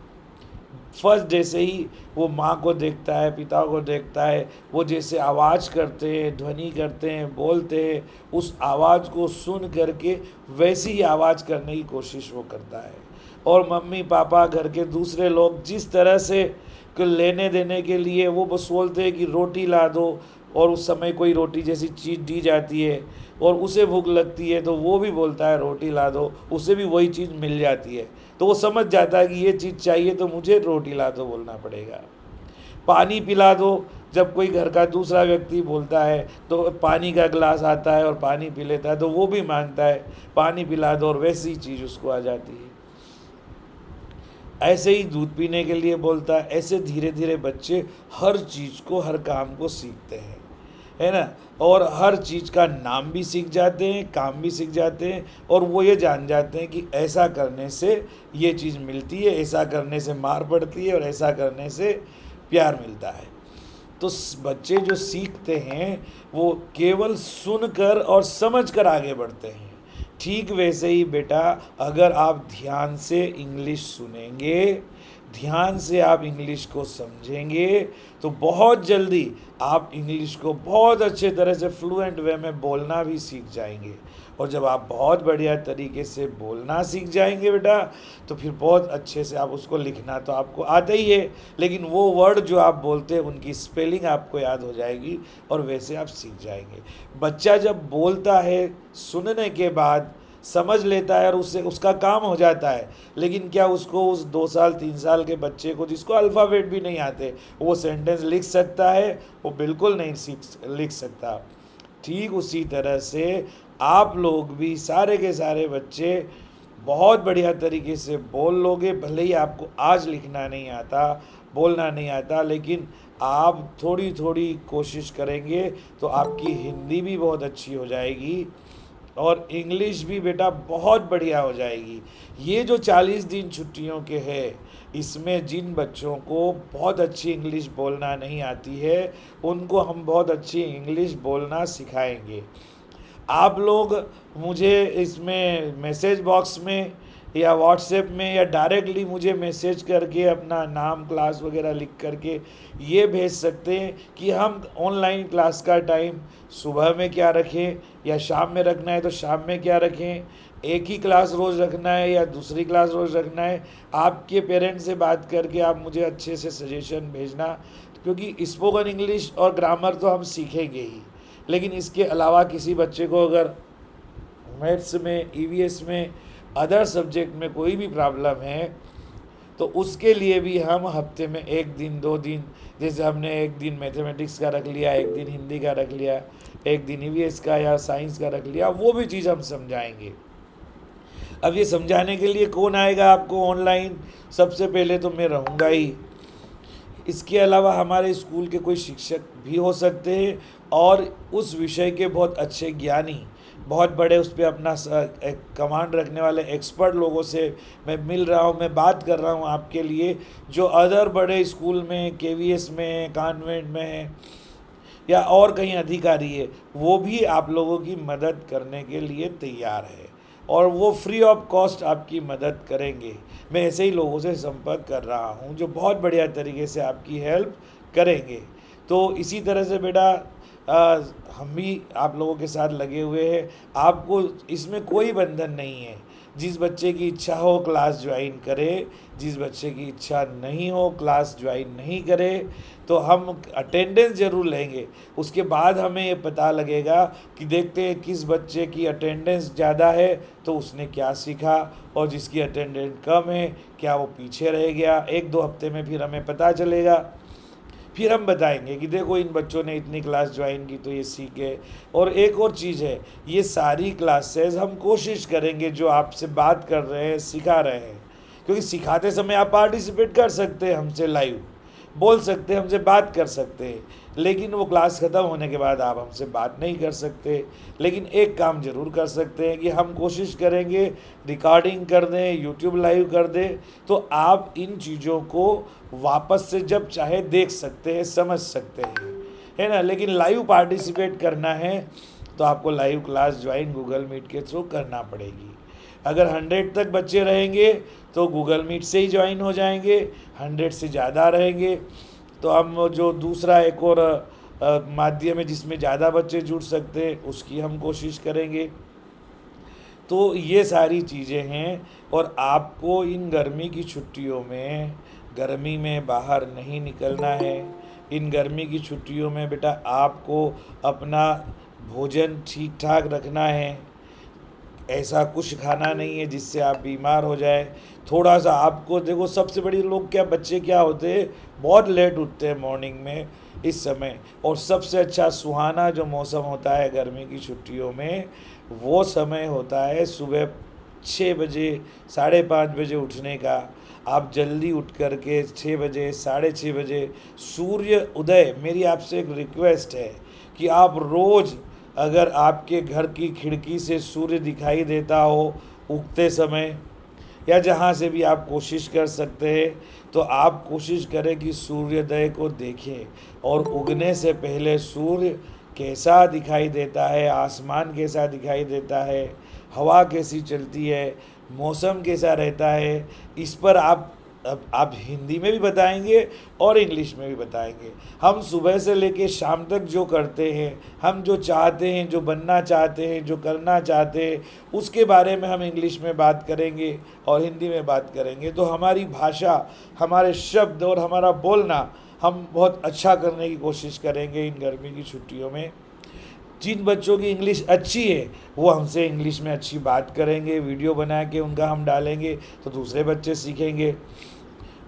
फर्स्ट डे से ही वो माँ को देखता है, पिता को देखता है, वो जैसे आवाज़ करते हैं, ध्वनि करते हैं, बोलते हैं, उस आवाज़ को सुन करके वैसी ही आवाज़ करने की कोशिश वो करता है। और मम्मी पापा, घर के दूसरे लोग जिस तरह से लेने देने के लिए वो बस बोलते हैं कि रोटी ला दो, और उस समय कोई रोटी जैसी चीज़ दी जाती है और उसे भूख लगती है तो वो भी बोलता है रोटी ला दो, उसे भी वही चीज़ मिल जाती है, तो वो समझ जाता है कि ये चीज़ चाहिए तो मुझे रोटी ला दो बोलना पड़ेगा। पानी पिला दो, जब कोई घर का दूसरा व्यक्ति बोलता है तो पानी का गिलास आता है और पानी पी लेता है, तो वो भी मांगता है पानी पिला दो, और वैसी चीज़ उसको आ जाती है। ऐसे ही दूध पीने के लिए बोलता है। ऐसे धीरे धीरे बच्चे हर चीज़ को, हर काम को सीखते हैं, है ना। और हर चीज़ का नाम भी सीख जाते हैं, काम भी सीख जाते हैं, और वो ये जान जाते हैं कि ऐसा करने से ये चीज़ मिलती है, ऐसा करने से मार पड़ती है, और ऐसा करने से प्यार मिलता है। तो बच्चे जो सीखते हैं वो केवल सुनकर और समझकर आगे बढ़ते हैं। ठीक वैसे ही बेटा, अगर आप ध्यान से इंग्लिश सुनेंगे, ध्यान से आप इंग्लिश को समझेंगे, तो बहुत जल्दी आप इंग्लिश को बहुत अच्छे तरह से फ्लुएंट वे में बोलना भी सीख जाएंगे। और जब आप बहुत बढ़िया तरीके से बोलना सीख जाएंगे बेटा, तो फिर बहुत अच्छे से आप उसको लिखना तो आपको आता ही है, लेकिन वो वर्ड जो आप बोलते हैं उनकी स्पेलिंग आपको याद हो जाएगी, और वैसे आप सीख जाएंगे। बच्चा जब बोलता है, सुनने के बाद समझ लेता है और उससे उसका काम हो जाता है। लेकिन क्या उसको उस 2 साल 3 साल के बच्चे को, जिसको अल्फ़ाबेट भी नहीं आते, वो सेंटेंस लिख सकता है? वो बिल्कुल नहीं लिख सकता। ठीक उसी तरह से आप लोग भी, सारे के सारे बच्चे बहुत बढ़िया तरीके से बोल लोगे। भले ही आपको आज लिखना नहीं आता, बोलना नहीं आता, लेकिन आप थोड़ी थोड़ी कोशिश करेंगे तो आपकी हिंदी भी बहुत अच्छी हो जाएगी, और इंग्लिश भी बेटा बहुत बढ़िया हो जाएगी। ये जो 40 दिन छुट्टियों के हैं, इसमें जिन बच्चों को बहुत अच्छी इंग्लिश बोलना नहीं आती है, उनको हम बहुत अच्छी इंग्लिश बोलना सिखाएंगे। आप लोग मुझे इसमें मैसेज बॉक्स में या व्हाट्सएप में या डायरेक्टली मुझे मैसेज करके अपना नाम, क्लास वगैरह लिख करके ये भेज सकते हैं कि हम ऑनलाइन क्लास का टाइम सुबह में क्या रखें, या शाम में रखना है तो शाम में क्या रखें, एक ही क्लास रोज़ रखना है या दूसरी क्लास रोज़ रखना है। आपके पेरेंट्स से बात करके आप मुझे अच्छे से सजेशन भेजना, क्योंकि स्पोकन इंग्लिश और ग्रामर तो हम सीखेंगे ही, लेकिन इसके अलावा किसी बच्चे को अगर मैथ्स में, ईवीएस में, अदर सब्जेक्ट में कोई भी प्रॉब्लम है, तो उसके लिए भी हम हफ्ते में 1 दिन 2 दिन, जैसे हमने 1 दिन मैथमेटिक्स का रख लिया, 1 दिन हिंदी का रख लिया, 1 दिन ईवीएस का या साइंस का रख लिया, वो भी चीज़ हम समझाएंगे। अब ये समझाने के लिए कौन आएगा आपको ऑनलाइन? सबसे पहले तो मैं रहूँगा ही। इसके अलावा हमारे स्कूल के कोई शिक्षक भी हो सकते हैं, और उस विषय के बहुत अच्छे ज्ञानी बहुत बड़े उस पर अपना एक कमांड रखने वाले एक्सपर्ट लोगों से मैं मिल रहा हूँ, मैं बात कर रहा हूँ आपके लिए, जो अदर बड़े स्कूल में, केवीएस में, कॉन्वेंट में या और कहीं अधिकारी है, वो भी आप लोगों की मदद करने के लिए तैयार है और वो फ्री ऑफ कॉस्ट आपकी मदद करेंगे। मैं ऐसे ही लोगों से संपर्क कर रहा हूँ जो बहुत बढ़िया तरीके से आपकी हेल्प करेंगे। तो इसी तरह से बेटा हम भी आप लोगों के साथ लगे हुए हैं। आपको इसमें कोई बंधन नहीं है। जिस बच्चे की इच्छा हो क्लास ज्वाइन करे, जिस बच्चे की इच्छा नहीं हो क्लास ज्वाइन नहीं करे। तो हम अटेंडेंस ज़रूर लेंगे, उसके बाद हमें ये पता लगेगा कि देखते हैं किस बच्चे की अटेंडेंस ज़्यादा है तो उसने क्या सीखा, और जिसकी अटेंडेंस कम है क्या वो पीछे रह गया। 1-2 हफ्ते में फिर हमें पता चलेगा, फिर हम बताएंगे कि देखो इन बच्चों ने इतनी क्लास ज्वाइन की तो ये सीखे। और एक और चीज़ है, ये सारी क्लासेस हम कोशिश करेंगे जो आपसे बात कर रहे हैं, सिखा रहे हैं, क्योंकि सिखाते समय आप पार्टिसिपेट कर सकते हैं, हमसे लाइव बोल सकते हैं, हमसे बात कर सकते हैं, लेकिन वो क्लास ख़त्म होने के बाद आप हमसे बात नहीं कर सकते। लेकिन एक काम ज़रूर कर सकते हैं कि हम कोशिश करेंगे रिकॉर्डिंग कर दें, यूट्यूब लाइव कर दें, तो आप इन चीज़ों को वापस से जब चाहे देख सकते हैं, समझ सकते हैं, है ना। लेकिन लाइव पार्टिसिपेट करना है तो आपको live class join Google Meet के थ्रू करना पड़ेगी। अगर 100 तक बच्चे रहेंगे तो गूगल मीट से ही ज्वाइन हो जाएंगे, 100 से ज़्यादा रहेंगे तो हम जो दूसरा एक और माध्यम है जिसमें ज़्यादा बच्चे जुड़ सकते हैं उसकी हम कोशिश करेंगे। तो ये सारी चीज़ें हैं। और आपको इन गर्मी की छुट्टियों में, गर्मी में बाहर नहीं निकलना है। इन गर्मी की छुट्टियों में बेटा आपको अपना भोजन ठीक ठाक रखना है। ऐसा कुछ खाना नहीं है जिससे आप बीमार हो जाए। थोड़ा सा आपको देखो, सबसे बड़ी लोग क्या, बच्चे क्या होते हैं, बहुत लेट उठते हैं मॉर्निंग में इस समय। और सबसे अच्छा सुहाना जो मौसम होता है गर्मी की छुट्टियों में, वो समय होता है सुबह 6 बजे, 5:30 बजे उठने का। आप जल्दी उठ कर के 6 बजे, 6:30 बजे सूर्य उदय, मेरी आपसे एक रिक्वेस्ट है कि आप रोज़, अगर आपके घर की खिड़की से सूर्य दिखाई देता हो उगते समय, या जहाँ से भी आप कोशिश कर सकते हैं, तो आप कोशिश करें कि सूर्योदय को देखें और उगने से पहले सूर्य कैसा दिखाई देता है, आसमान कैसा दिखाई देता है, हवा कैसी चलती है, मौसम कैसा रहता है, इस पर आप हिंदी में भी बताएंगे और इंग्लिश में भी बताएंगे। हम सुबह से लेके शाम तक जो करते हैं, हम जो चाहते हैं, जो बनना चाहते हैं, जो करना चाहते हैं, उसके बारे में हम इंग्लिश में बात करेंगे और हिंदी में बात करेंगे। तो हमारी भाषा, हमारे शब्द और हमारा बोलना हम बहुत अच्छा करने की कोशिश करेंगे इन गर्मी की छुट्टियों में। जिन बच्चों की इंग्लिश अच्छी है वो हमसे इंग्लिश में अच्छी बात करेंगे, वीडियो बना के उनका हम डालेंगे तो दूसरे बच्चे सीखेंगे।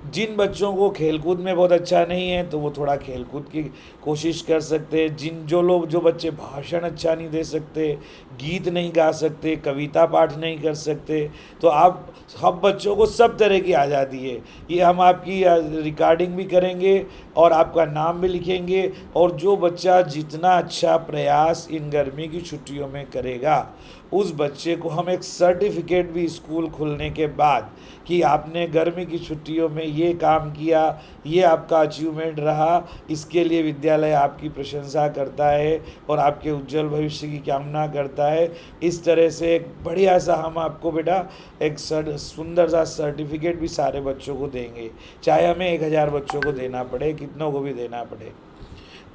जिन बच्चों को खेलकूद में बहुत अच्छा नहीं है तो वो थोड़ा खेलकूद की कोशिश कर सकते हैं। जो बच्चे भाषण अच्छा नहीं दे सकते, गीत नहीं गा सकते, कविता पाठ नहीं कर सकते, तो आप सब बच्चों को सब तरह की आज़ादी है। ये हम आपकी रिकॉर्डिंग भी करेंगे और आपका नाम भी लिखेंगे। और जो बच्चा जितना अच्छा प्रयास इन गर्मी की छुट्टियों में करेगा, उस बच्चे को हम एक सर्टिफिकेट भी स्कूल खुलने के बाद कि आपने गर्मी की छुट्टियों में ये काम किया, ये आपका अचीवमेंट रहा, इसके लिए विद्यालय आपकी प्रशंसा करता है और आपके उज्जवल भविष्य की कामना करता है। इस तरह से एक बढ़िया सा हम आपको बेटा एक सुंदर सा सर्टिफिकेट भी सारे बच्चों को देंगे, चाहे हमें 1000 बच्चों को देना पड़े, कितनों को भी देना पड़े।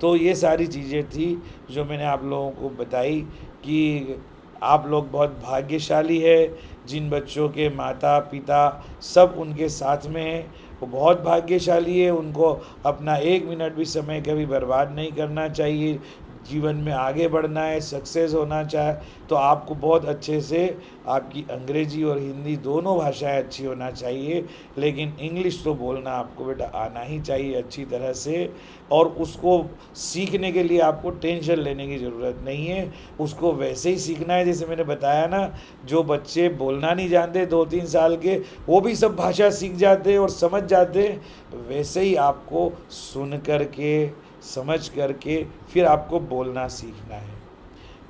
तो ये सारी चीज़ें थी जो मैंने आप लोगों को बताई कि आप लोग बहुत भाग्यशाली है। जिन बच्चों के माता पिता सब उनके साथ में हैं वो बहुत भाग्यशाली है। उनको अपना 1 मिनट भी समय कभी बर्बाद नहीं करना चाहिए। जीवन में आगे बढ़ना है, सक्सेस होना चाहे तो आपको बहुत अच्छे से आपकी अंग्रेजी और हिंदी दोनों भाषाएं अच्छी होना चाहिए, लेकिन इंग्लिश तो बोलना आपको बेटा आना ही चाहिए अच्छी तरह से। और उसको सीखने के लिए आपको टेंशन लेने की ज़रूरत नहीं है, उसको वैसे ही सीखना है जैसे मैंने बताया ना। जो बच्चे बोलना नहीं जानते 2-3 साल के, वो भी सब भाषा सीख जाते हैं और समझ जाते हैं, वैसे ही आपको सुन कर के, समझ करके फिर आपको बोलना सीखना है।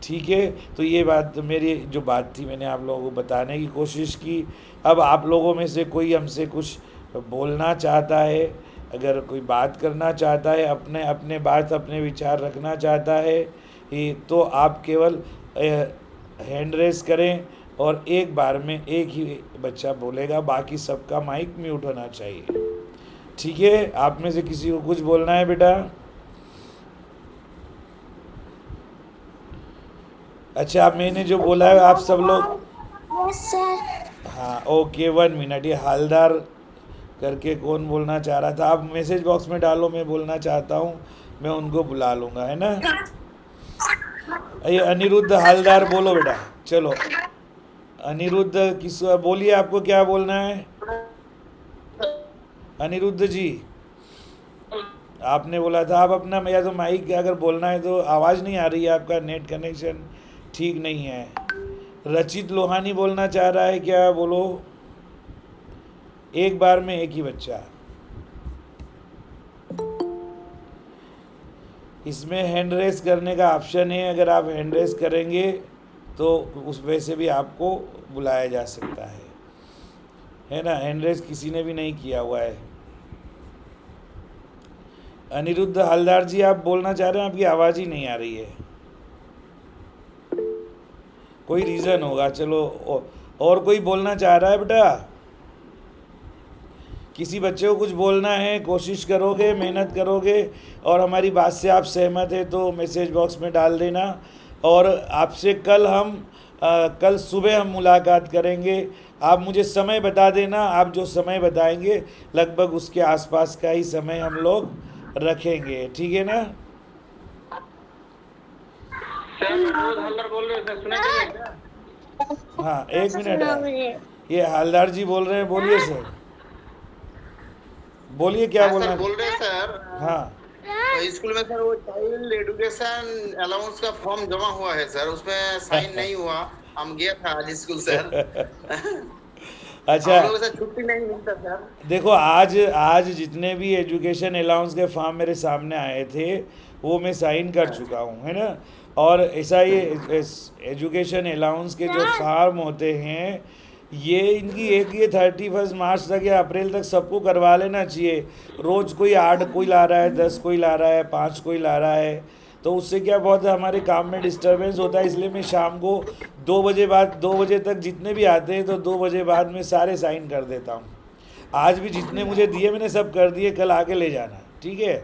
ठीक है, तो ये बात तो मेरी जो बात थी मैंने आप लोगों को बताने की कोशिश की। अब आप लोगों में से कोई हमसे कुछ बोलना चाहता है, अगर कोई बात करना चाहता है, अपने अपने बात अपने विचार रखना चाहता है, तो आप केवल हैंड रेस करें और एक बार में एक ही बच्चा बोलेगा, बाकी सबका माइक म्यूट होना चाहिए। ठीक है, आप में से किसी को कुछ बोलना है बेटा? अच्छा, मैंने जो बोला है आप सब लोग, यस सर। हाँ ओके, 1 मिनट। ये हालदार करके कौन बोलना चाह रहा था? आप मैसेज बॉक्स में डालो, मैं बोलना चाहता हूँ, मैं उनको बुला लूँगा, है ना? ये अनिरुद्ध हालदार बोलो बेटा, चलो। अनिरुद्ध किस बोलिए, आपको क्या बोलना है अनिरुद्ध जी? आपने बोला था आप अपना, या तो माइक अगर बोलना है तो आवाज़ नहीं आ रही है, आपका नेट कनेक्शन ठीक नहीं है। रचित लोहानी बोलना चाह रहा है क्या? बोलो, एक बार में एक ही बच्चा। इसमें हैंड रेस करने का ऑप्शन है, अगर आप हैंड रेस करेंगे तो उस वैसे भी आपको बुलाया जा सकता है ना? हैंड रेस किसी ने भी नहीं किया हुआ है। अनिरुद्ध हलदार जी, आप बोलना चाह रहे हैं, आपकी आवाज़ ही नहीं आ रही है, कोई रीज़न होगा। चलो, और कोई बोलना चाह रहा है बेटा? किसी बच्चे को कुछ बोलना है, कोशिश करोगे, मेहनत करोगे और हमारी बात से आप सहमत है तो मैसेज बॉक्स में डाल देना। और आपसे कल सुबह हम मुलाकात करेंगे। आप मुझे समय बता देना, आप जो समय बताएंगे लगभग उसके आसपास का ही समय हम लोग रखेंगे, ठीक है ना? सर मनोज हल्दर बोल रहे हैं सर, सुना दीजिए क्या? हाँ, एक मिनट सुना है। मुझे। ये हालदार जी बोल रहे हैं, बोलिए सर, बोलिए क्या हाँ बोलना सर, है? बोल रहे हैं सर। हाँ तो स्कूल में सर वो चाइल्ड एजुकेशन अलाउंस का फॉर्म जमा हुआ है सर, उसमें साइन नहीं हुआ। हम गया था आज स्कूल सर। अच्छा, हम लोग से छुट्टी नहीं मिलता सर। देखो आज आज जितने भी एजुकेशन अलाउंस के फॉर्म मेरे सामने आए थे वो मैं साइन कर चुका हूँ, है ना? और ऐसा ये एजुकेशन अलाउंस के जो फॉर्म होते हैं, ये इनकी एक ये 31 मार्च तक या अप्रैल तक सबको करवा लेना चाहिए। रोज़ कोई 8 कोई ला रहा है, 10 कोई ला रहा है, 5 कोई ला रहा है, तो उससे क्या बहुत हमारे काम में डिस्टरबेंस होता है। इसलिए मैं शाम को 2 बजे तक जितने भी आते हैं तो 2 बजे बाद में सारे साइन कर देता हूँ। आज भी जितने मुझे दिए मैंने सब कर दिए, कल आके ले जाना, ठीक है?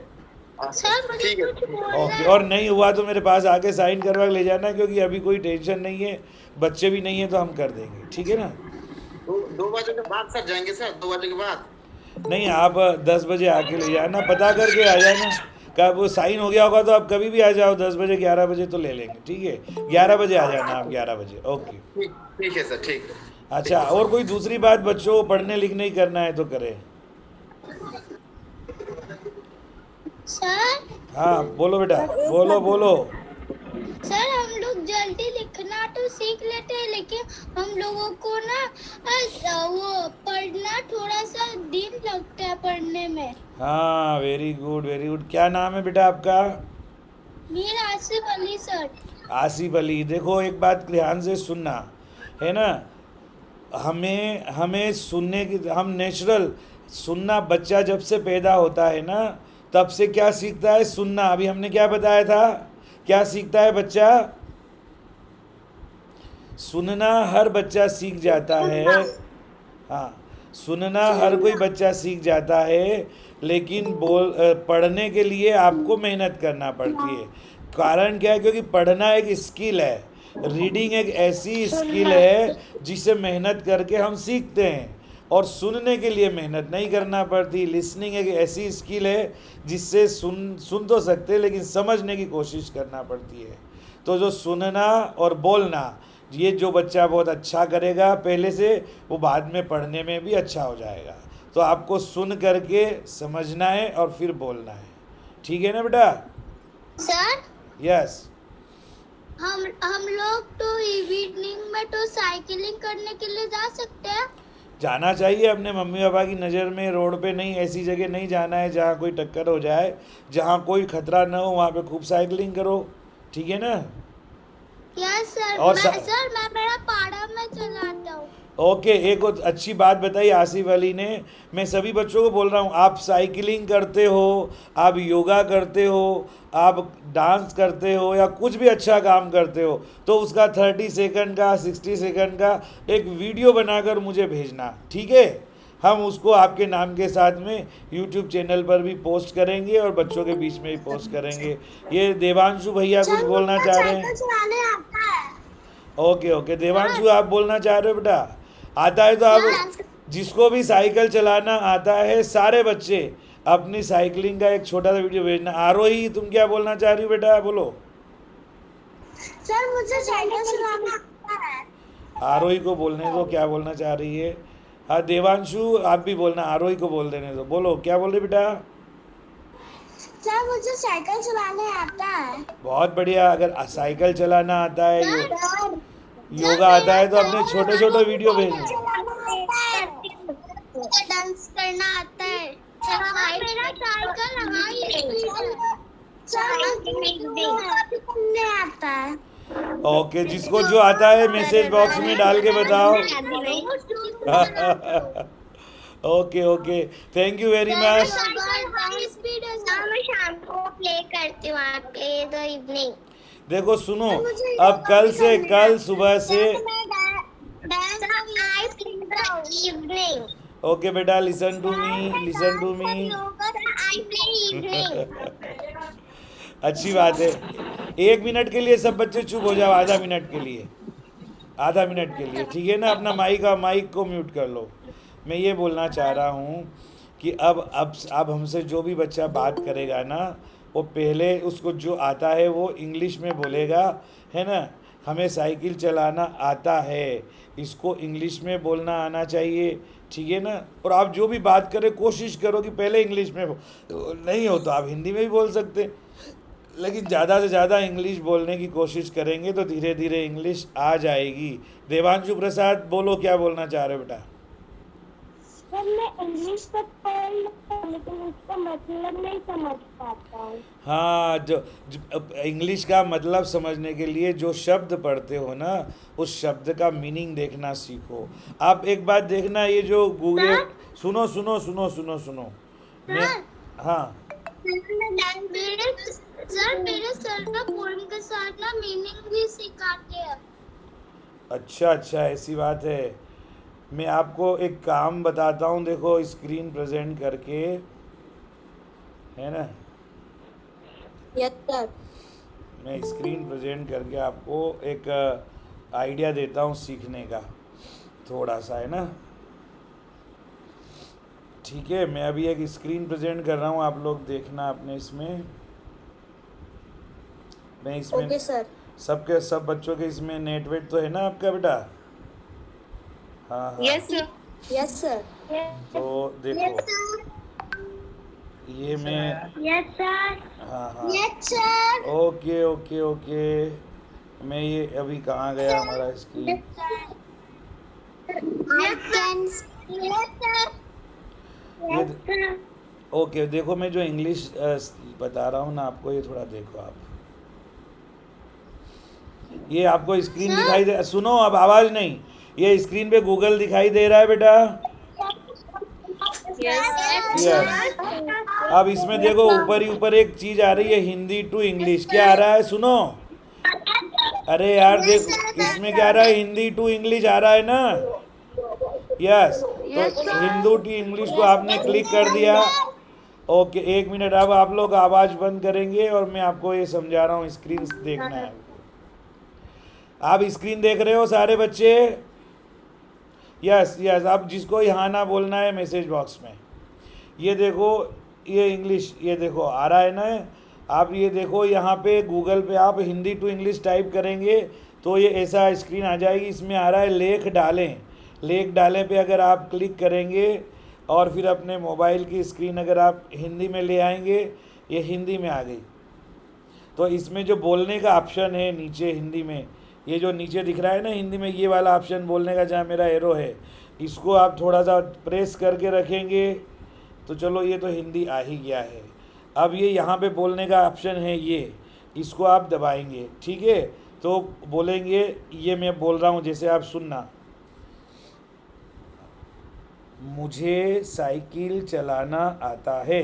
सर मुझे ठीक है। कुछ बोलना ओके, और नहीं हुआ तो मेरे पास आके साइन करवा के ले जाना, क्योंकि अभी कोई टेंशन नहीं है, बच्चे भी नहीं है तो हम कर देंगे, ठीक है ना? 2 बजे के बाद सर जाएंगे सर, 2 बजे के बाद। नहीं, आप 10 बजे आके ले जाना, पता करके आ जाना। कब वो साइन हो गया होगा तो आप कभी भी आ जाओ, 10 बजे 11 बजे तो ले लेंगे, ठीक है? 11 बजे आ जाना आप, 11 बजे, ओके। ठीक है सर, ठीक है। अच्छा, और कोई दूसरी बात बच्चों को पढ़ने लिखने ही करना है तो करें। सर। हाँ बोलो बेटा, बोलो बोलो। सर हम लोग जल्दी लिखना तो सीख लेते हैं, लेकिन हम लोगों को ना वो पढ़ना थोड़ा सा दिन लगता है पढ़ने में। हाँ, वेरी गुड वेरी गुड। क्या नाम है बेटा आपका? मेरा आसिफ अली सर। आसिफ अली। देखो, एक बात ध्यान से सुनना, है ना? हमें हमें सुनने की, हम नेचुरल सुनना, बच्चा जब से पैदा होता है ना तब से क्या सीखता है? सुनना। अभी हमने क्या बताया था, क्या सीखता है बच्चा? सुनना हर बच्चा सीख जाता है। हाँ, सुनना हर कोई बच्चा सीख जाता है, लेकिन पढ़ने के लिए आपको मेहनत करना पड़ती है। कारण क्या है? क्योंकि पढ़ना एक स्किल है, रीडिंग एक ऐसी स्किल है जिसे मेहनत करके हम सीखते हैं, और सुनने के लिए मेहनत नहीं करना पड़ती। लिसनिंग एक ऐसी स्किल है जिससे सुन तो सकते हैं, लेकिन समझने की कोशिश करना पड़ती है। तो जो सुनना और बोलना, ये जो बच्चा बहुत अच्छा करेगा पहले से, वो बाद में पढ़ने में भी अच्छा हो जाएगा। तो आपको सुन करके समझना है और फिर बोलना है, ठीक है ना बेटा? Sir yes. हम लोग तो इवनिंग में तो साइकिलिंग करने के लिए जा सकते हैं। जाना चाहिए, अपने मम्मी पापा की नज़र में रोड पे नहीं, ऐसी जगह नहीं जाना है जहाँ कोई टक्कर हो जाए, जहाँ कोई खतरा ना हो, वहाँ पे खूब साइकिलिंग करो, ठीक है ना? यस सर, और मैं मेरा पाड़ा में चलाता हूँ। ओके, एक और अच्छी बात बताई आसिफ अली ने। मैं सभी बच्चों को बोल रहा हूँ, आप साइकिलिंग करते हो, आप योगा करते हो, आप डांस करते हो या कुछ भी अच्छा काम करते हो, तो उसका 30 सेकंड का 60 सेकंड का एक वीडियो बनाकर मुझे भेजना, ठीक है। हम उसको आपके नाम के साथ में यूट्यूब चैनल पर भी पोस्ट करेंगे और बच्चों के बीच में भी पोस्ट करेंगे। ये देवांशु भैया कुछ बोलना चाह रहे हैं। चलाने आता है ओके ओके, देवांशु आप बोलना चाह रहे हो बेटा? आता है तो आप, जिसको भी साइकिल चलाना आता है सारे बच्चे अपनी साइकिलिंग का एक छोटा सा वीडियो भेजना। आरोही, तुम क्या बोलना चाह रही हो बेटा? बोलो। सर, मुझे साइकिल चलाना आता है। आरोही को बोलने दो क्या बोलना चाह रही है। हाँ देवांशु, आप भी बोलना, आरोही को बोल देने दो। बोलो क्या बोल रहे बेटा? सर, मुझे साइकिल चलाने आता है। बहुत बढ़िया। अगर साइकिल चलाना आता है, योगा आता है, तो अपने छोटे छोटे वीडियो भेजना। डांस करना आता है। मेरा साइकिल हाई स्पीड आता है। ओके, जिसको जो आता है मैसेज बॉक्स में डाल के बताओ। Okay okay, thank you very much. मैं शाम को प्ले करती हूँ आपके द इवनिंग। देखो सुनो, अब कल से, कल सुबह से, इवनिंग। ओके बेटा, listen to me, listen to me. अच्छी बात है। 1 मिनट के लिए सब बच्चे चुप हो जाओ, आधा मिनट के लिए, आधा मिनट के लिए, ठीक है ना। अपना माइक को म्यूट कर लो। मैं ये बोलना चाह रहा हूँ कि अब हमसे जो भी बच्चा बात करेगा ना, वो पहले उसको जो आता है वो इंग्लिश में बोलेगा, है ना। हमें साइकिल चलाना आता है, इसको इंग्लिश में बोलना आना चाहिए, ठीक है ना। और आप जो भी बात करें कोशिश करो कि पहले इंग्लिश में नहीं हो तो आप हिंदी में भी बोल सकते, लेकिन ज़्यादा से ज़्यादा इंग्लिश बोलने की कोशिश करेंगे तो धीरे धीरे इंग्लिश आ जाएगी। देवांशु प्रसाद, बोलो क्या बोलना चाह रहे हो बेटा? सर, मैं इंग्लिश तक पढ़ लेता हूँ, लेकिन उसका मतलब नहीं समझ पाता हूँ। हाँ, इंग्लिश का मतलब समझने के लिए जो शब्द पढ़ते हो ना, उस शब्द का मीनिंग देखना सीखो। आप एक बात देखना, ये जो गूगल, सुनो सुनो सुनो सुनो सुनो, मैं, हाँ मेरे सर ना पोएम के साथ ना मीनिंग भी सिखाते हैं। अच्छा अच्छा, ऐसी बात है। मैं आपको एक काम बताता हूँ, देखो स्क्रीन प्रेजेंट करके, है ना। Yes sir. मैं स्क्रीन प्रेजेंट करके आपको एक आइडिया देता हूँ सीखने का, थोड़ा सा, है ना। ठीक है, मैं अभी एक स्क्रीन प्रेजेंट कर रहा हूँ, आप लोग देखना अपने इसमें। मैं इसमें ओके सर। सबके सब बच्चों के इसमें नेटवेट तो है ना आपका बेटा? हाँ हाँ, यस सर। Yes sir. तो देखो ये मैं, यस सर। हाँ हाँ, yes sir. Okay okay okay, मैं ये अभी कहाँ गया हमारा स्क्रीन? ये ओके, देखो मैं जो इंग्लिश बता रहा हूँ ना आपको, ये थोड़ा देखो आप। ये आपको स्क्रीन दिखाई दे, सुनो अब आवाज़ नहीं, ये स्क्रीन पे गूगल दिखाई दे रहा है बेटा? यस। अब इसमें देखो ऊपर ही ऊपर एक चीज़ आ रही है, हिंदी टू इंग्लिश। क्या आ रहा है सुनो? अरे यार देखो, इसमें क्या आ रहा है? हिंदी टू इंग्लिश आ रहा है ना। यस, तो हिंदू टू इंग्लिश को आपने क्लिक कर दिया। ओके, 1 मिनट, अब आप लोग आवाज़ बंद करेंगे और मैं आपको ये समझा रहा हूँ। स्क्रीन देखना है, आप स्क्रीन देख रहे हो सारे बच्चे? यस यस, अब जिसको यहाँ ना बोलना है मैसेज बॉक्स में, ये देखो, ये इंग्लिश, ये देखो आ रहा है ना। आप ये देखो, यहाँ पे गूगल पे आप हिंदी टू इंग्लिश टाइप करेंगे तो ये ऐसा स्क्रीन आ जाएगी। इसमें आ रहा है लेख डालें। लेख डालें पे अगर आप क्लिक करेंगे और फिर अपने मोबाइल की स्क्रीन अगर आप हिंदी में ले आएंगे, ये हिंदी में आ गई। तो इसमें जो बोलने का ऑप्शन है नीचे हिंदी में, ये जो नीचे दिख रहा है ना हिंदी में, ये वाला ऑप्शन बोलने का, जहाँ मेरा एरो है, इसको आप थोड़ा सा प्रेस करके रखेंगे तो चलो ये तो हिंदी आ ही गया है। अब ये यहाँ पे बोलने का ऑप्शन है, ये इसको आप दबाएंगे, ठीक है। तो बोलेंगे, ये मैं बोल रहा हूँ जैसे आप सुनना, मुझे साइकिल चलाना आता है।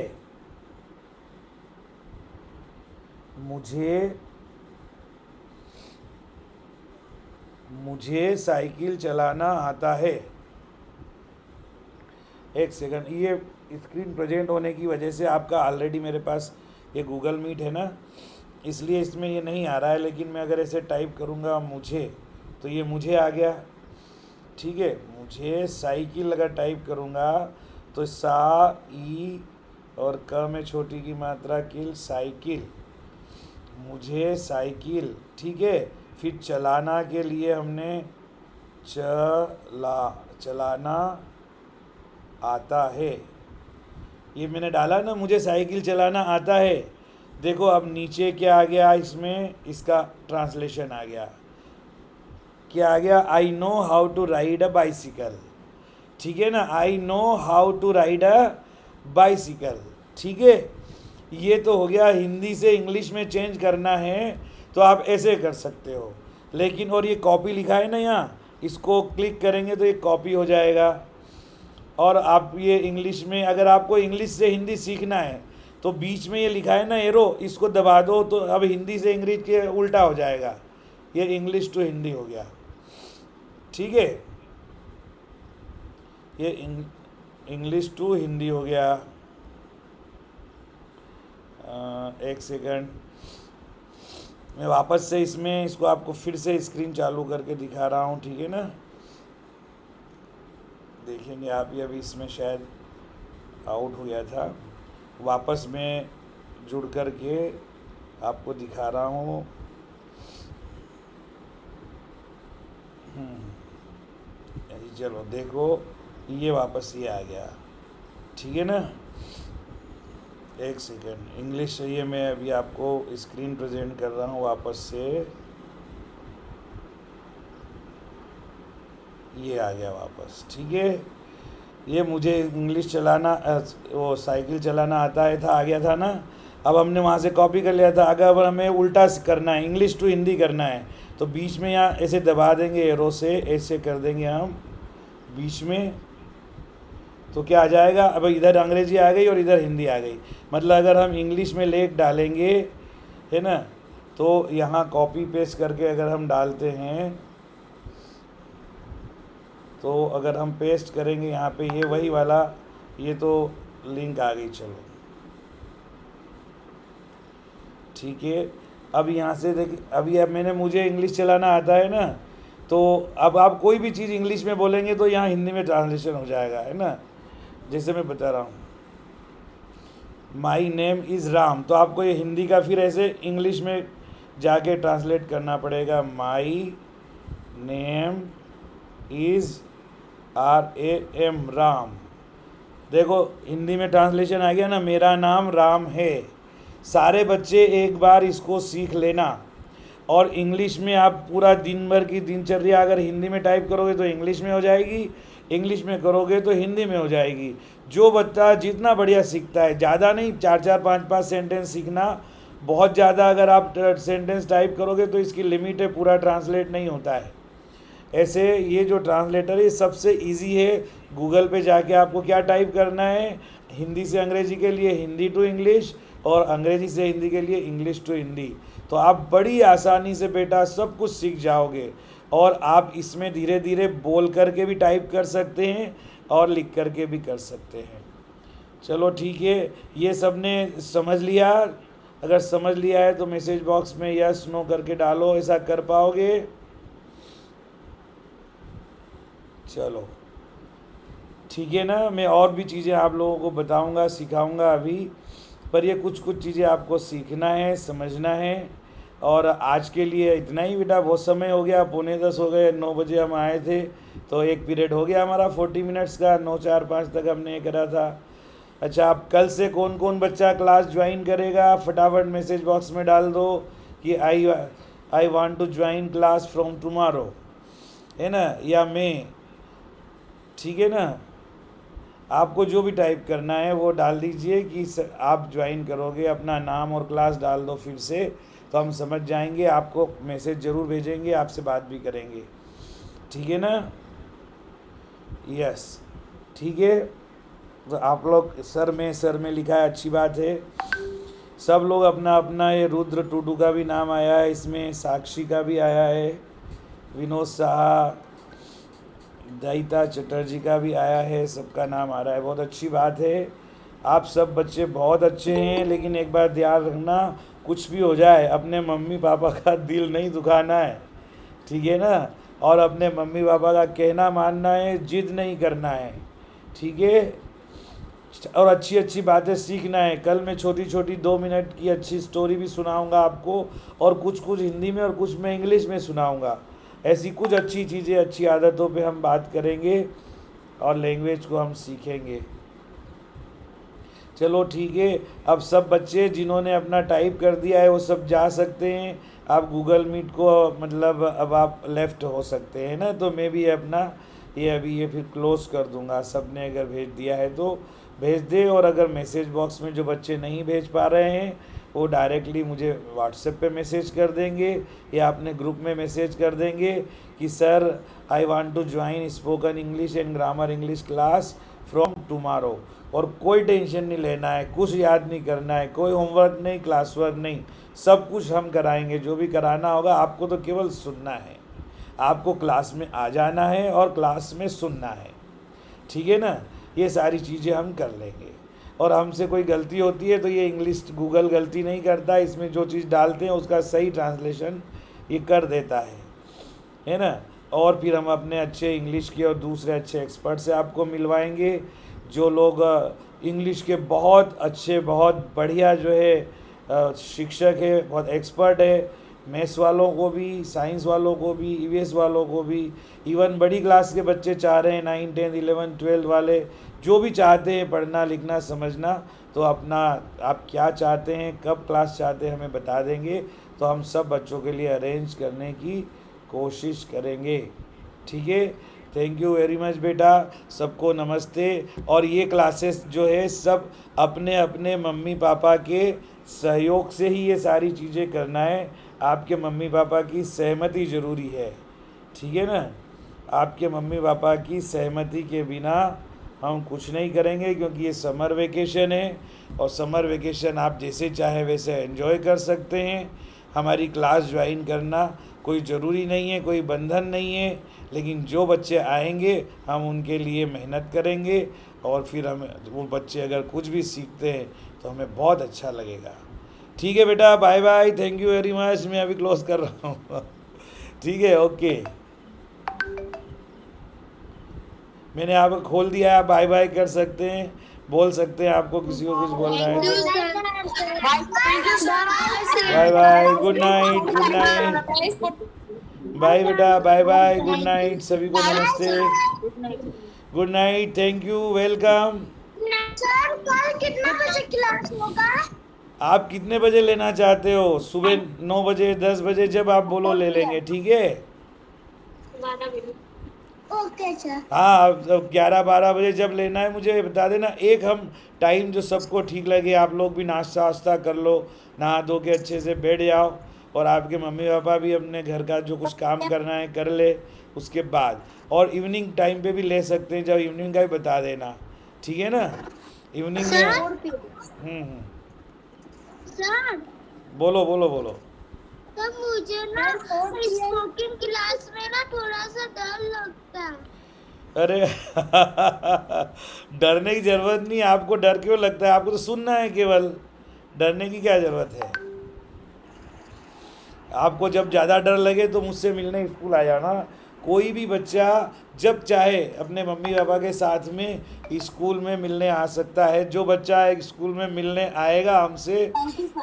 मुझे साइकिल चलाना आता है। एक सेकंड, ये स्क्रीन प्रेजेंट होने की वजह से आपका ऑलरेडी मेरे पास ये गूगल मीट है ना, इसलिए इसमें ये नहीं आ रहा है, लेकिन मैं अगर ऐसे टाइप करूँगा मुझे, तो ये मुझे आ गया। ठीक है, मुझे साइकिल अगर टाइप करूँगा तो सा ई और क में छोटी की मात्रा किल, साइकिल, मुझे साइकिल। ठीक है, फिर चलाना के लिए हमने चलाना आता है, ये मैंने डाला ना, मुझे साइकिल चलाना आता है। देखो अब नीचे क्या आ गया, इसमें इसका ट्रांसलेशन आ गया, क्या आ गया, I know how to ride a bicycle. ठीक है ना, I know how to ride a bicycle. ठीक है, ये तो हो गया। हिंदी से इंग्लिश में चेंज करना है तो आप ऐसे कर सकते हो, लेकिन और ये कॉपी लिखा है ना यहाँ, इसको क्लिक करेंगे तो ये कॉपी हो जाएगा। और आप ये इंग्लिश में, अगर आपको इंग्लिश से हिंदी सीखना है तो बीच में ये लिखा है ना एरो, इसको दबा दो तो अब हिंदी से इंग्लिश के उल्टा हो जाएगा, ये इंग्लिश टू हिंदी हो गया। ठीक है, ये इंग्लिश टू हिंदी हो गया। एक सेकंड, मैं वापस से इसमें इसको आपको फिर से स्क्रीन चालू करके दिखा रहा हूँ। ठीक है ना, देखेंगे आप ये, अभी इसमें शायद आउट हो गया था, वापस मैं जुड़ कर के आपको दिखा रहा हूँ। चलो देखो, ये वापस ये आ गया। ठीक है ना, एक सेकेंड, इंग्लिश चाहिए, मैं अभी आपको स्क्रीन प्रेजेंट कर रहा हूँ वापस से, ये आ गया वापस। ठीक है, ये मुझे इंग्लिश चलाना वो साइकिल चलाना आता है था, आ गया था ना। अब हमने वहाँ से कॉपी कर लिया था, अगर हमें उल्टा करना है, इंग्लिश टू हिंदी करना है, तो बीच में यहाँ ऐसे दबा देंगे एरो से, ऐसे कर देंगे हम बीच में, तो क्या आ जाएगा, अब इधर अंग्रेजी आ गई और इधर हिंदी आ गई। मतलब अगर हम इंग्लिश में लेख डालेंगे, है ना, तो यहाँ कॉपी पेस्ट करके अगर हम डालते हैं, तो अगर हम पेस्ट करेंगे यहाँ पे, ये वही वाला, ये तो लिंक आ गई। चलो ठीक है, अब यहाँ से देखिए, अभी अब मैंने, मुझे इंग्लिश चलाना आता है ना, तो अब आप कोई भी चीज़ इंग्लिश में बोलेंगे तो यहाँ हिंदी में ट्रांसलेशन हो जाएगा, है ना। जैसे मैं बता रहा हूँ, माई नेम इज़ राम, तो आपको ये हिंदी का फिर ऐसे इंग्लिश में जाके ट्रांसलेट करना पड़ेगा, my name is RAM, Ram. देखो हिंदी में ट्रांसलेशन आ गया ना, मेरा नाम राम है। सारे बच्चे एक बार इसको सीख लेना, और इंग्लिश में आप पूरा दिन भर की दिनचर्या अगर हिंदी में टाइप करोगे तो इंग्लिश में हो जाएगी, इंग्लिश में करोगे तो हिंदी में हो जाएगी। जो बच्चा जितना बढ़िया सीखता है, ज़्यादा नहीं, 4-4 5-5 सेंटेंस सीखना, बहुत ज़्यादा अगर आप सेंटेंस टाइप करोगे तो इसकी लिमिट है, पूरा ट्रांसलेट नहीं होता है। ऐसे ये जो ट्रांसलेटर है सबसे इजी है। गूगल पे जाके आपको क्या टाइप करना है, हिंदी से अंग्रेजी के लिए हिंदी टू इंग्लिश, और अंग्रेजी से हिंदी के लिए इंग्लिश टू हिंदी, तो आप बड़ी आसानी से बेटा सब कुछ सीख जाओगे। और आप इसमें धीरे धीरे बोल करके भी टाइप कर सकते हैं और लिख करके भी कर सकते हैं। चलो ठीक है, ये सब ने समझ लिया? अगर समझ लिया है तो मैसेज बॉक्स में यस नो करके डालो, ऐसा कर पाओगे? चलो ठीक है ना, मैं और भी चीज़ें आप लोगों को बताऊंगा, सिखाऊंगा अभी, पर ये कुछ कुछ चीज़ें आपको सीखना है, समझना है। और आज के लिए इतना ही बेटा, बहुत समय हो गया, 9:45 हो गए, 9 बजे हम आए थे, तो एक पीरियड हो गया हमारा 40 मिनट्स का, 9:04-5 तक हमने ये करा था। अच्छा, आप कल से कौन कौन बच्चा क्लास ज्वाइन करेगा, फटाफट मैसेज बॉक्स में डाल दो कि I want to join class from tomorrow, है ना, या मैं, ठीक है ना। आपको जो भी टाइप करना है वो डाल दीजिए कि आप ज्वाइन करोगे, अपना नाम और क्लास डाल दो फिर से, तो हम समझ जाएंगे, आपको मैसेज ज़रूर भेजेंगे, आपसे बात भी करेंगे, ठीक है ना? यस, ठीक है। तो आप लोग सर में लिखा है, अच्छी बात है। सब लोग अपना अपना, ये रुद्र टूडू का भी नाम आया है इसमें, साक्षी का भी आया है, विनोद साहा, दयिता चटर्जी का भी आया है, सबका नाम आ रहा है, बहुत अच्छी बात है। आप सब बच्चे बहुत अच्छे हैं, लेकिन एक बात ध्यान रखना, कुछ भी हो जाए अपने मम्मी पापा का दिल नहीं दुखाना है, ठीक है ना? और अपने मम्मी पापा का कहना मानना है, जिद नहीं करना है, ठीक है? और अच्छी अच्छी बातें सीखना है। कल मैं छोटी छोटी 2 मिनट की अच्छी स्टोरी भी सुनाऊंगा आपको, और कुछ कुछ हिंदी में और कुछ मैं इंग्लिश में सुनाऊंगा। ऐसी कुछ अच्छी चीज़ें, अच्छी आदतों पे हम बात करेंगे और लैंग्वेज को हम सीखेंगे। चलो ठीक है, अब सब बच्चे जिन्होंने अपना टाइप कर दिया है वो सब जा सकते हैं। आप गूगल मीट को मतलब अब आप लेफ़्ट हो सकते हैं ना, तो मैं भी अपना ये फिर क्लोज़ कर दूंगा। सब ने अगर भेज दिया है तो भेज दे, और अगर मैसेज बॉक्स में जो बच्चे नहीं भेज पा रहे हैं वो डायरेक्टली मुझे व्हाट्सएप पे मैसेज कर देंगे, या अपने ग्रुप में मैसेज कर देंगे कि sir I want to join spoken English and grammar English class from tomorrow. और कोई टेंशन नहीं लेना है, कुछ याद नहीं करना है, कोई होमवर्क नहीं, क्लास वर्क नहीं, सब कुछ हम कराएंगे। जो भी कराना होगा आपको तो केवल सुनना है, आपको क्लास में आ जाना है और क्लास में सुनना है, ठीक है ना? ये सारी चीज़ें हम कर लेंगे। और हमसे कोई गलती होती है तो ये इंग्लिश गूगल गलती नहीं करता, इसमें जो चीज़ डालते हैं उसका सही ट्रांसलेशन ये कर देता है ना? और फिर हम अपने अच्छे इंग्लिश के और दूसरे अच्छे एक्सपर्ट से आपको मिलवाएंगे, जो लोग इंग्लिश के बहुत अच्छे, बहुत बढ़िया जो है शिक्षक है, बहुत एक्सपर्ट है। मैथ्स वालों को भी, साइंस वालों को भी, ईवीएस वालों को भी, इवन बड़ी क्लास के बच्चे चाह रहे हैं, 9, 10, 11, 12 वाले, जो भी चाहते हैं पढ़ना लिखना समझना, तो अपना आप क्या चाहते हैं, कब क्लास चाहते हैं हमें बता देंगे, तो हम सब बच्चों के लिए अरेंज करने की कोशिश करेंगे, ठीक है? थैंक यू वेरी मच बेटा, सबको नमस्ते। और ये क्लासेस जो है सब अपने अपने मम्मी पापा के सहयोग से ही ये सारी चीज़ें करना है। आपके मम्मी पापा की सहमति ज़रूरी है, ठीक है ना? आपके मम्मी पापा की सहमति के बिना हम कुछ नहीं करेंगे, क्योंकि ये समर वेकेशन है, और समर वेकेशन आप जैसे चाहे वैसे एंजॉय कर सकते हैं। हमारी क्लास ज्वाइन करना कोई ज़रूरी नहीं है, कोई बंधन नहीं है, लेकिन जो बच्चे आएंगे हम उनके लिए मेहनत करेंगे, और फिर हम वो बच्चे अगर कुछ भी सीखते हैं तो हमें बहुत अच्छा लगेगा। ठीक है बेटा, bye bye, thank you very much. मैं अभी क्लोज कर रहा हूँ, ठीक है, ओके। मैंने आपको खोल दिया है, बाय बाय कर सकते हैं, बोल सकते हैं, आपको किसी को कुछ बोलना है। Bye bye, good night, good night, bye बेटा, बाय बाय, गुड नाइट, सभी को नमस्ते, good night, thank you, welcome. Sir कल कितना बजे क्लास होगा? आप कितने बजे लेना चाहते हो? सुबह 9 बजे, 10 बजे, जब आप बोलो ले लेंगे, ठीक है? Okay sir. हाँ, अब 11-12 बजे जब लेना है मुझे बता देना। एक हम टाइम जो सबको ठीक लगे, आप लोग भी नाश्ता वास्ता कर लो, नहा धो के अच्छे से बैठ जाओ, और आपके मम्मी पापा भी अपने घर का जो कुछ काम करना है कर ले उसके बाद। और इवनिंग टाइम पे भी ले सकते हैं, जब इवनिंग का भी बता देना, ठीक है ना? इवनिंग में सर बोलो बोलो बोलो। तो मुझे ना स्पोकन क्लास में ना थोड़ा सा डर लगता है। अरे डरने की ज़रूरत नहीं, आपको डर क्यों लगता है? आपको तो सुनना है केवल, डरने की क्या ज़रूरत है? आपको जब ज़्यादा डर लगे तो मुझसे मिलने स्कूल आ जाना। कोई भी बच्चा जब चाहे अपने मम्मी पापा के साथ में स्कूल में मिलने आ सकता है। जो बच्चा एक स्कूल में मिलने आएगा हमसे,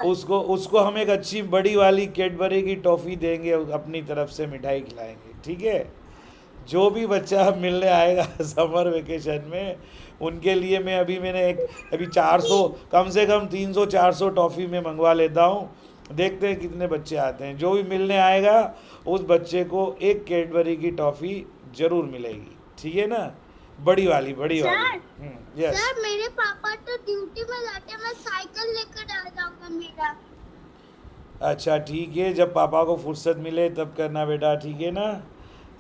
उसको हम एक अच्छी बड़ी वाली कैडबरी की टॉफ़ी देंगे, अपनी तरफ से मिठाई खिलाएंगे, ठीक है? जो भी बच्चा मिलने आएगा समर वेकेशन में, उनके लिए मैंने अभी 400, कम से कम 300-400 टॉफ़ी में मंगवा लेता हूँ। देखते हैं कितने बच्चे आते हैं। जो भी मिलने आएगा उस बच्चे को एक कैडबरी की टॉफ़ी ज़रूर मिलेगी, ठीक है ना? बड़ी वाली यस। सर मेरे पापा तो ड्यूटी में जाते हैं, मैं साइकिल लेकर आ जाऊंगा मेरा। अच्छा ठीक है, जब पापा को फुर्सत मिले तब करना बेटा, ठीक है ना।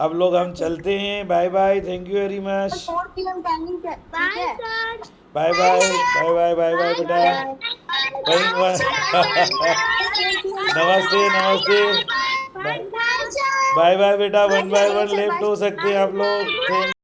अब लोग हम चलते हैं, bye bye, thank you very much, 4 PM timing है, ठीक बाय है? Sir. Bye bye bye bye bye bye बेटा, वहीं नमस्ते नमस्ते, bye bye sir. Bye bye बेटा, 1 बाय 1 लेफ्ट हो सकते हैं आप लोग, थैंक